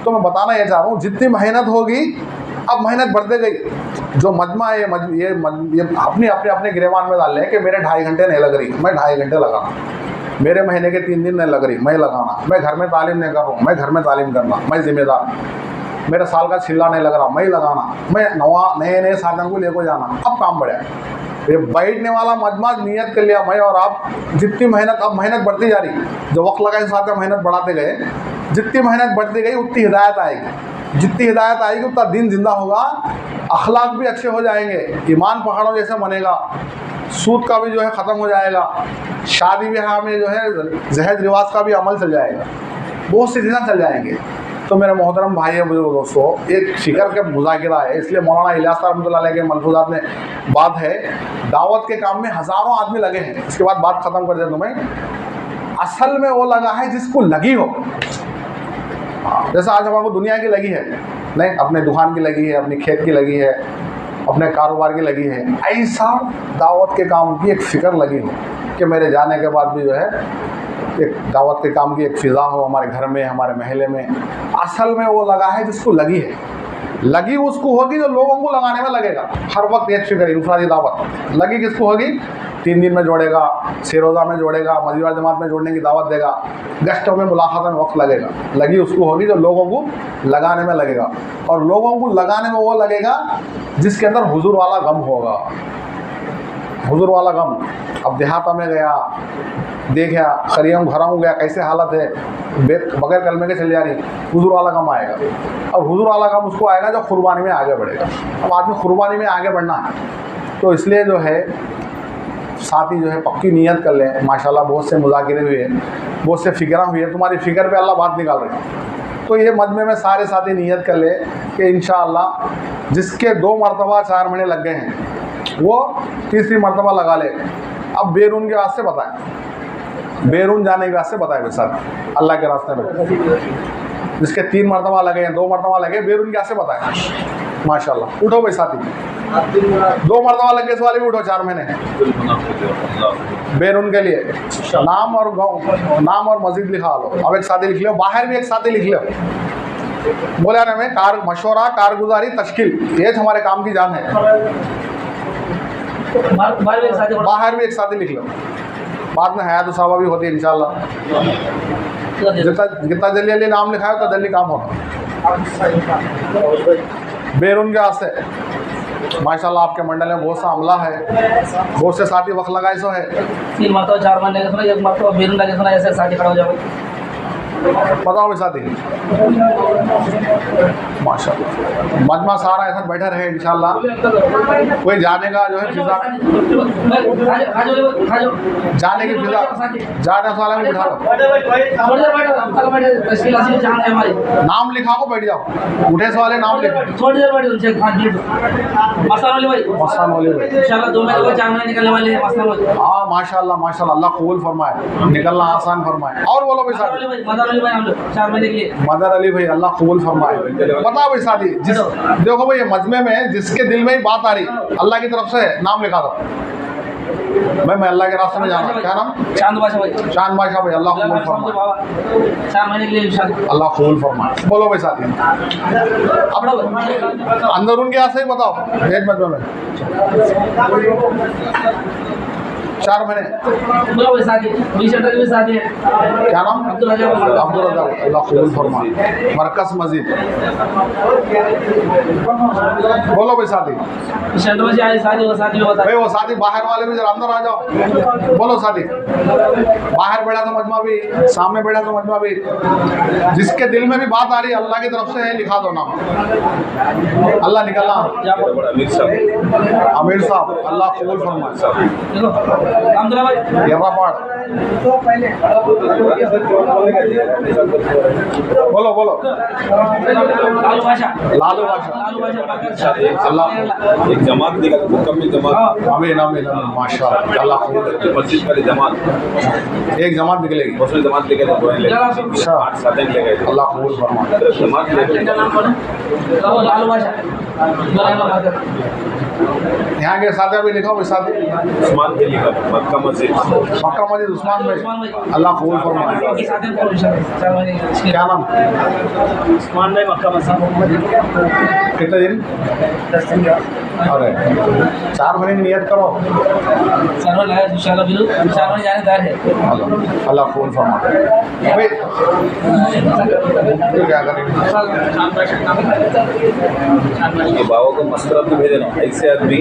तो मैं बताना ये चाह रहा हूँ, जितनी मेहनत होगी अब मेहनत बढ़ते गई। जो मजमा है ये अपने गिरेबान में डाल लें कि मेरे 2.5 घंटे नहीं लग रही, मैं 2.5 घंटे लगाना। मेरे महीने के 3 दिन नहीं लग रही, मैं लगाना। मैं घर में तालीम नहीं कर रहा हूँ, मैं घर में तालीम करना, मैं जिम्मेदार। मेरे साल का छिल्ला नहीं लग रहा, मैं लगाना। मैं नए साधन को लेकर जाना। अब काम बढ़ा, ये बैठने वाला मजमा नियत कर लिया मैं और आप। जितनी मेहनत, अब मेहनत बढ़ती जा रही, जो वक्त लगा इस साथ में मेहनत बढ़ाते गए, जितनी मेहनत बढ़ती गई उतनी हिदायत आएगी। जितनी हिदायत आएगी उतना दिन जिंदा होगा, अखलाक भी अच्छे हो जाएंगे, ईमान पहाड़ों जैसे बनेगा, सूद का भी जो है ख़त्म हो जाएगा, शादी ब्याह में जो है जहेज रिवाज का भी अमल चल जाएगा, बहुत सी चीज़ें चल जाएंगे। तो मेरे मोहतरम भाई और बुजुर्ग दोस्तों, एक फ़िक्र के मुज़ाकिरा है, इसलिए मौलाना इलियास रहमतुल्लाह अलैह के मलफूज़ात में बात है, दावत के काम में हज़ारों आदमी लगे हैं। इसके बाद बात ख़त्म कर देता हूँ मैं। असल में वो लगा है जिसको लगी हो, जैसा आज हमारे को दुनिया की लगी है, नहीं अपने दुकान की लगी है, अपनी खेत की लगी है, अपने कारोबार की लगी है, ऐसा दावत के काम की एक फ़िक्र लगी हो कि मेरे जाने के बाद भी जो है एक दावत के काम की एक फ़िज़ा हो हमारे घर में, हमारे महल्ले में। असल में वो लगा है जिसको लगी है, लगी उसको होगी जो लोगों को लगाने में लगेगा। हर वक्त एक फ़िक्र, इंफरादी दावत लगी किसको होगी? 3 दिन में जोड़ेगा, 6 रोज़ा में जोड़ेगा, मज़ीद जमात में जोड़ने की दावत देगा, गश्तों में मुलाकात में वक्त लगेगा। लगी उसको होगी जो लोगों को लगाने में लगेगा, और लोगों को लगाने में वो लगेगा जिसके अंदर हुजूर वाला गम होगा। हुजूर वाला गम। अब देहाता में गया, देखा खरियों घरों गया, कैसे हालत है, बगैर कलमे के चल जा रही, हुजूर वाला गम आएगा। और हुजूर वाला गम उसको आएगा जो कुर्बानी में आगे बढ़ेगा। अब आदमी कुर्बानी में आगे बढ़ना है, तो इसलिए जो है साथी जो है पक्की नियत कर लें। माशाल्लाह बहुत से मुज़ाकिरे हुए, बहुत से फ़िक्र हुई है, तुम्हारी फ़िक्र पे अल्लाह बात निकाल रहे हैं। तो ये मजमे में सारे साथी नियत कर ले कि इंशाअल्लाह जिसके 2 मरतबा 4 महीने लग गए हैं वो तीसरी मरतबा लगा ले। अब बैरून के वास्ते बताएं, बैरून जाने के वास्ते बताएं मेरे साथ, अल्लाह के रास्ते में जिसके 3 मरतबा लगे हैं, 2 मरतबा लगे, बैरून के वास्ते बताएं। माशाल्लाह उठो भाई साथी, 2 मरतबा लगे इस वाले भी उठो, 4 महीने बैरून के लिए नाम और गाँव, नाम और मस्जिद लिखा लो। अब एक साथी लिख लो, बाहर भी एक साथी लिख लो। बोला ना मैं कार मशवरा कारगुजारी तश्कील, ये हमारे काम की जान है। बाहर भी एक साथी लिख लो, बाद में हयात साहबा भी होती है इंशाल्लाह। जितना जल्दी जल्दी नाम लिखा है उतना जल्दी काम होगा। बैरून के वास्ते माशाल्लाह आपके मंडल में बहुत सा अमला है, बहुत से साथी वक्त लगाए सो है। 3 मरतबा 4 महीने का सुना, 1 मरतबा बैरून लगे सुना, ऐसे साथी खड़ा हो जाओ। बताओ भाई साथी, माशाल्लाह मजमा सारा ऐसा बैठा रहे इंशाल्लाह। कोई जाने का जो है फिजा, जाने की फिजा, जाने वाला में बिठा लो, नाम लिखा को बैठ जाओ, उठे से वाले नाम लिखो। थोड़ी देर बैठे मस्तान भाई, मस्तान वाले भाई इंशाल्लाह 2 महीने 4 महीने निकलने वाले हैं मस्तान भाई। हाँ माशाल्लाह माशाल्लाह, अल्लाह कबूल फरमाए, निकलना आसान फरमाए। और बोलो भाई साथी, मदर अली भाई हम लोग 4 महीने के लिए। मदर अली भाई अल्लाह कबूल फरमाए। बताओ भाई साथी, जिस देखो भाई ये मजमे में जिसके दिल में ही बात आ रही अल्लाह की तरफ से नाम लिखा दो। मैं अल्लाह के रास्ते में जाना। क्या नाम? चांद बादशाह भाई। चांद बादशाह भाई अल्लाह कबूल फरमाए, 4 महीने के लिए इंशाल्लाह अल्लाह कबूल फरमाए। बोलो भाई साथी, अंदर उनके यहाँ से ही बताओ। एक मजमे में 4 महीने। बोलो भाई साथी, 20 सेंटर के भी साथी है। क्या नाम? अब्दुल रज़ाक। अब्दुल रज़ाक अल्लाह कबूल फरमाए, मरकज़ मस्जिद। बोलो भाई साथी, सेंटर में से आए साथी, वो साथी में बता। भाई वो साथी बाहर वाले भी जरा अंदर आ जाओ। बोलो साथी, बाहर बैठा तो मजमा भी, सामने बैठा तो मजमा भी, जिसके दिल में भी बात आ रही है अल्लाह की तरफ से है, लिखा दो नाम। अल्लाह निकलना। आमिर साहब अल्लाह कबूल फरमाए। देखो अब्दुल्ला भाई यर्रापाड़। बोलो बोलो। लालू बादशाह। लालू बादशाह लालू बादशाह अल्लाह एक जमात निकल, मुकम्मल जमात, आमीन आमीन आमीन माशाअल्लाह अल्लाह कबूल। मस्जिद वाली जमात, एक जमात निकलेगी मुस्लिम जमात लेके तो 8 साथ लेके अल्लाह कबूल फरमाए। जमात लेके लालू बादशाह। यहाँ के साथ भी लिखा साथ उस्मान के लिखा मक्का मस्जिद, मक्का मस्जिद उस्मान भाई अल्लाह कबूल फरमाए। क्या नाम? उस्मान भाई मक्का मस्जिद। कितने दिन? 10 दिन। अरे 4 महीने नियत करो। सर्वर लगा इंशाल्लाह बिल्कुल 4 महीने जाने तैयार है। अल्लाह कबूल फरमाए। भाई फिर क्या करेंगे? ये बाबा को मस्तरात में भेजे ना, ऐसे आदमी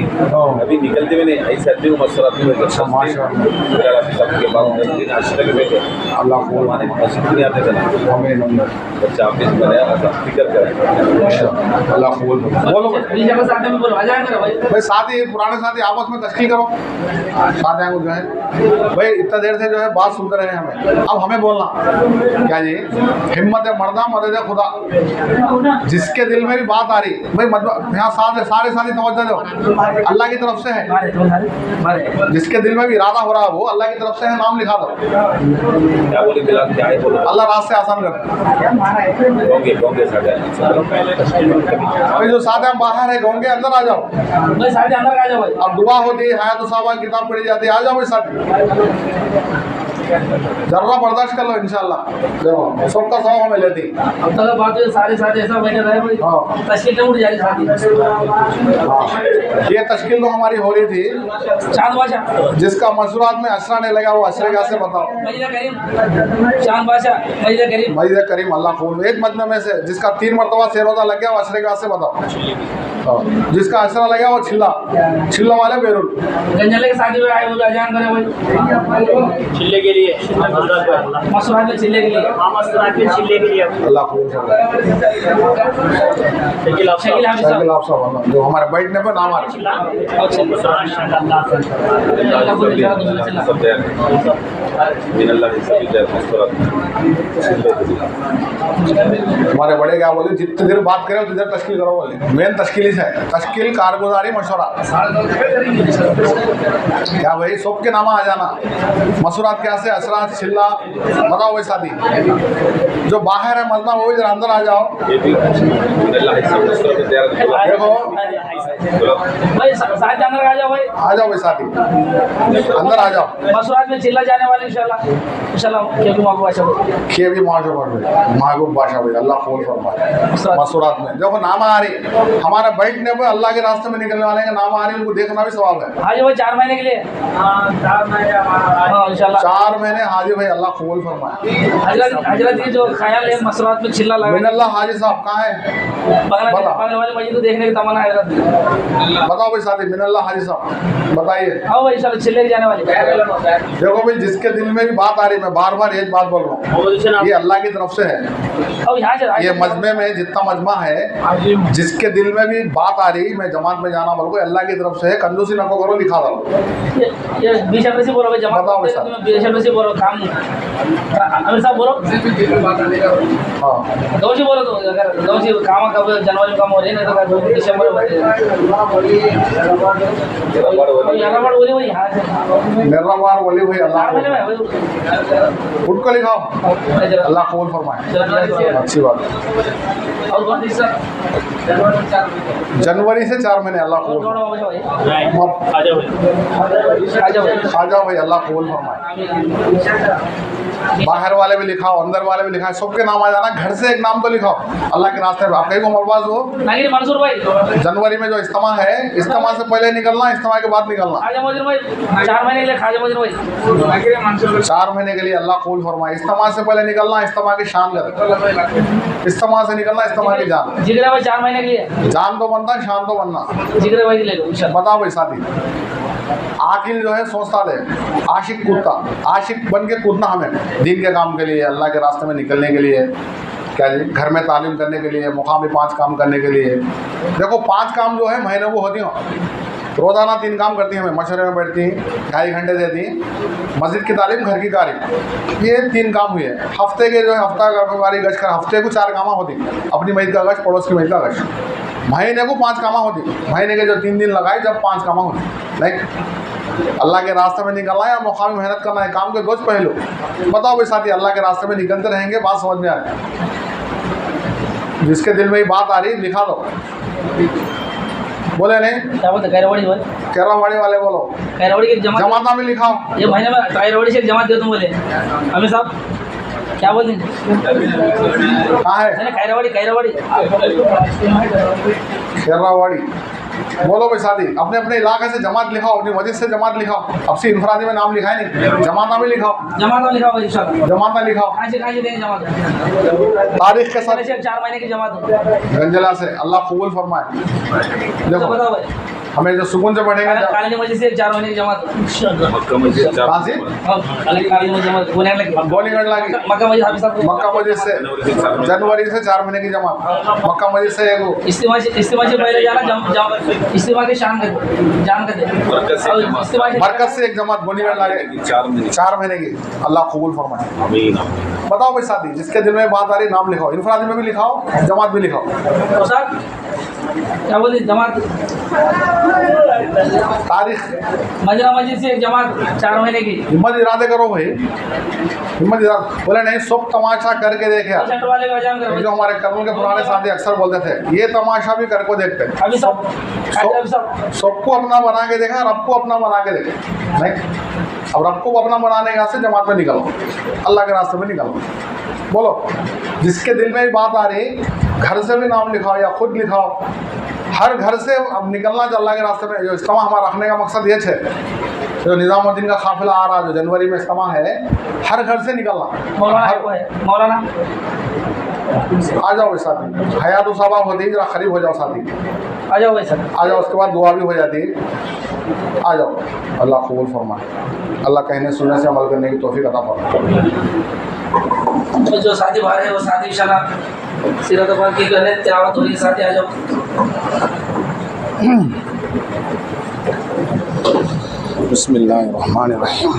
अभी निकलते हुए नहीं, ऐसे आदमी को मस्तरात में भेजे। सबके बाद नाश्ते में भेजे। अल्लाह कबूल हमारे मस्जिद नहीं आते थे ना, आमीन बच्चा आपने बनाया ऐसा फिक्र करें। अल्लाह कबूल बोलो इंशाल्लाह साथ में बोलो आ जाएगा भाई। भाई साथी पुराने साथी आपस में तश्कील करो। साथियों को जो है भाई इतना देर से जो है बात सुनते रहे हमें, अब हमें बोलना क्या जी, हिम्मत मर्दा मदद खुदा। जिसके दिल में भी बात आ रही भाई यहाँ सारे साथी तवज्जो दो, अल्लाह की तरफ से है। जिसके दिल में भी इरादा हो रहा है वो अल्लाह की तरफ से है, नाम लिखा दो। क्या बोले बिलाल, क्या है बोलो, अल्लाह रास्ते आसान कर। गोंगे साथ भाई जो साथ हम बाहर है गोंगे अंदर आ जाओ। भाई साथ अंदर आ जाओ भाई। अब दुआ होती है, हयात साहबा की किताब पढ़ी जाती है, आ जाओ भाई साथ। जर्रा बर्दाश्त कर लो इंशाल्लाह। देखो सबका सौ हमें लेती। अब तक बात है सारे ऐसा बैठे रहे भाई। हाँ। तस्वीर नहीं उठ जा रही साथी। ये तश्कील तो हमारी हो रही थी। चांद बादशाह जिसका मशरूआत में असरा नहीं लगा वो असरे का से बताओ। मजीदा करीम चांद बादशाह मजीदा करीम मजीद करीम अल्लाह कबूल। एक मजमे में से जिसका 3 मरतबा सेरोजा लग गया वो असरे का से बताओ। हाँ। जिसका असरा लगा वो छिल्ला वाले बेरुल। गंजले के शादी में आए वो अजान करे भाई। चिल्ले के लिए मसरूआत में चिल्ले के लिए मस्तरात में चिल्ले के लिए अल्लाह कबूल करे। शकील आप शकील हाफिज शकील आप सब जो हमारे बैठने पर नाम आ रहे। सब तैयार मिनल्लाह से सभी तैयार मस्तरात हमारे बड़े क्या बोले जितनी देर बात करें उतनी देर तश्कील करो बोले। मेन तश्कील है, तश्कील कारगुजारी मशवरा। क्या भाई सबके नाम आ जाना। मशवरात क्या से असरात छिल्ला बताओ भाई शादी। जो बाहर है मजना वो भी जरा अंदर आ जाओ। ये भी मिनल्लाह से मस्तरात में तैयार देखो भाई साथ अंदर आ जाओ भाई। आ जाओ भाई शादी अंदर आ जाओ। मसरूआत में चिल्ला जाने वाले इंशाल्लाह क्योंकि महबूब बादशाह ये भी महबूब बादशाह भाई अल्लाह कबूल फरमाए। मसूरात में देखो नाम आ रही हमारे बैठने पर अल्लाह के रास्ते में निकलने वाले का नाम आ रही उनको देखना भी सवाल है। हाजी भाई 4 महीने के लिए हाँ इंशाल्लाह 4 महीने हाजी भाई अल्लाह कबूल फरमाए। हजरत की जो ख्याल है मसरूआत में चिल्ला लगा मिनल्लाह हाजी साहब कहाँ है बगल वाली मस्जिद को देखने की तमन्ना है हजरत। बताओ भाई साथी मिनल्लाह हाजी साहब बताइए। आओ भाई इंशाल्लाह चिल्ले के जाने वाले। देखो भाई जिसके दिल में भी बात आ रही मैं बार बार एक बात बोल रहा हूँ ये अल्लाह की तरफ से है। अब यहाँ से ये मजमे में जितना मजमा है जिसके दिल में भी बात आ रही मैं जमात में जाना बोलो अल्लाह की तरफ से है। कंजूसी न को करो लिखा दो। ये 20 अप्रैल से बोलो भाई जमा बताओ भाई साहब। 20 अप्रैल से बोलो काम अमीर साहब बोलो हाँ दो से बोलो तो अगर दो से काम कब जनवरी में काम हो रहे हैं नहीं तो दिसंबर में होते हैं। यहाँ पर बोली भाई यहाँ से मेरा बार बोली भाई अल्लाह 4 महीने में उठ को लिखाओ अल्लाह कबूल फरमाए। अच्छी बात और कौन सी सर जनवरी से 4 महीने अल्लाह कबूल आ जाओ खाजा भाई अल्लाह कबूल फरमाए। बाहर वाले भी लिखाओ अंदर वाले भी लिखाओ सबके नाम आ जाना। घर से एक नाम तो लिखाओ अल्लाह के रास्ते में। आप कहीं को मरबाज हो नागिर मंसूर भाई जनवरी में जो इज्तिमा है इज्तिमा से पहले निकलना इज्तिमा के बाद निकलना। खाजा मजूर भाई 4 महीने के लिए खाजा मजूर भाई 4 महीने के लिए अल्लाह कबूल फरमाए। इज्तिमा से पहले निकलना इज्तिमा की शान कर। इज्तिमा से निकलना इज्तिमा की जान। जिगरा भाई 4 महीने के लिए जान तो बनना शान तो बनना। जिगरा भाई ले लो इंशाल्लाह। बताओ भाई साथी आकिल जो है सोचता दे आशिक कूदता आशिक बन के कूदना हमें दीन के काम के लिए अल्लाह के रास्ते में निकलने के लिए क्या जी घर में तालीम करने के लिए मुकामी 5 काम करने के लिए। देखो 5 काम जो है महीने को होती हो रोज़ाना 3 काम करती हैं हमें मशवरे में बैठती हैं 2.5 घंटे देती हैं मस्जिद की तालीम घर की तारीफ ये 3 काम हुए। हफ्ते के जो है हफ्ता वारी गश्त कर हफ्ते को 4 कामा होती अपनी मस्जिद का गश्त पड़ोस की मस्जिद का गश्त। महीने को 5 कामा होती महीने के जो 3 दिन लगाए जब 5 कामा होती लाइक अल्लाह के रास्ते में निकलना है या मुकामी मेहनत करना है काम के 2 पहलू। बताओ भाई साथी अल्लाह के रास्ते में निकलते रहेंगे बात समझ में आ रही। जिसके दिल में ही बात आ रही लिखा दो बोले नहीं क्या बोलते कैरवाड़ी भाई कैरावाड़ी वाले बोलो कैरवाड़ी की जमाता में लिखाओ। ये महीने में कैरवाड़ी से जमा दे दूँ बोले अमीर साहब क्या बोल देंगे कहाँ है कैरवाड़ी खेरावाड़ी बोलो भाई साथी, अपने अपने इलाके से जमात लिखाओ, अपनी मस्जिद से जमात लिखाओ। अब से इनफरादी में नाम लिखा है नहीं, जमात में लिखाओ, जमात में लिखा हुआ इंशाल्लाह। जमात में लिखाओ। कहाँ से देंगे जमात? तारीख के साथ 4 महीने की जमात हो। गंजला से अल्लाह कबूल फरमाए। तो देखो बताओ भाई, हमें जो सुकून से पढ़ेंगे काली मस्जिद से 4 महीने की जमात हो। मक्का मस्जिद कहाँ से? काली मस्जिद जमात बोलने लगे। गोलीगढ़ लगी। मक्का मस्जिद हाफिज साहब मक्का मस्जिद से जनवरी से 4 महीने की जमात। मक्का मस्जिद से एगो इस्तेमाल से पहले जाना इस्तेमाल के शाम के जान के मरकज से एक जमात गोलीगढ़ लगे 4 महीने की। अल्लाह कबूल फरमाए। आमीन। बताओ भाई साथी, जिसके दिल में बात आ रही नाम लिखाओ, इनफरादी में भी लिखाओ, जमात भी लिखाओ। तो सर क्या बोलते जमात तारीख मजरा मस्जिद से एक जमात 4 महीने की। हिम्मत इरादे करो भाई, हिम्मत इरादे। बोले नहीं सब तमाशा करके देखे यार। सेंटर वाले का जान करो। जो हमारे कर्नल के पुराने साथी अक्सर बोलते थे, ये तमाशा भी करको देखते हैं। अभी सब सबको अपना बना के देखा, रब को अपना बना के देखा नहीं। अब रब को अपना बनाने के से जमात में निकलो, अल्लाह के रास्ते में निकलो। बोलो, जिसके दिल में बात आ रही, घर से भी नाम लिखाओ या खुद लिखाओ। हर घर से अब निकलना जो अल्लाह के रास्ते में। जो इज्तिमा हमारा रखने का मकसद ये है, जो निज़ामुद्दीन का काफिला आ रहा, जो जनवरी में इज्तिमा है, हर घर से निकलना। मौलाना आ जाओ भाई साथी, हयात सबाब होती है, जरा करीब हो जाओ साथी, आ जाओ भाई सर। आ जाओ। उसके बाद दुआ भी हो जाती है। आ जाओ, अल्लाह कबूल फरमाए। अल्लाह कहने सुनने से अमल करने की तौफीक अता फरमाए। तो जो साथी बाहर है वो साथी इंशाल्लाह सीरत पाक की करने तिलावत हो रही है। साथी आ जाओ। बिस्मिल्लाहिर्रहमानिर्रहीम।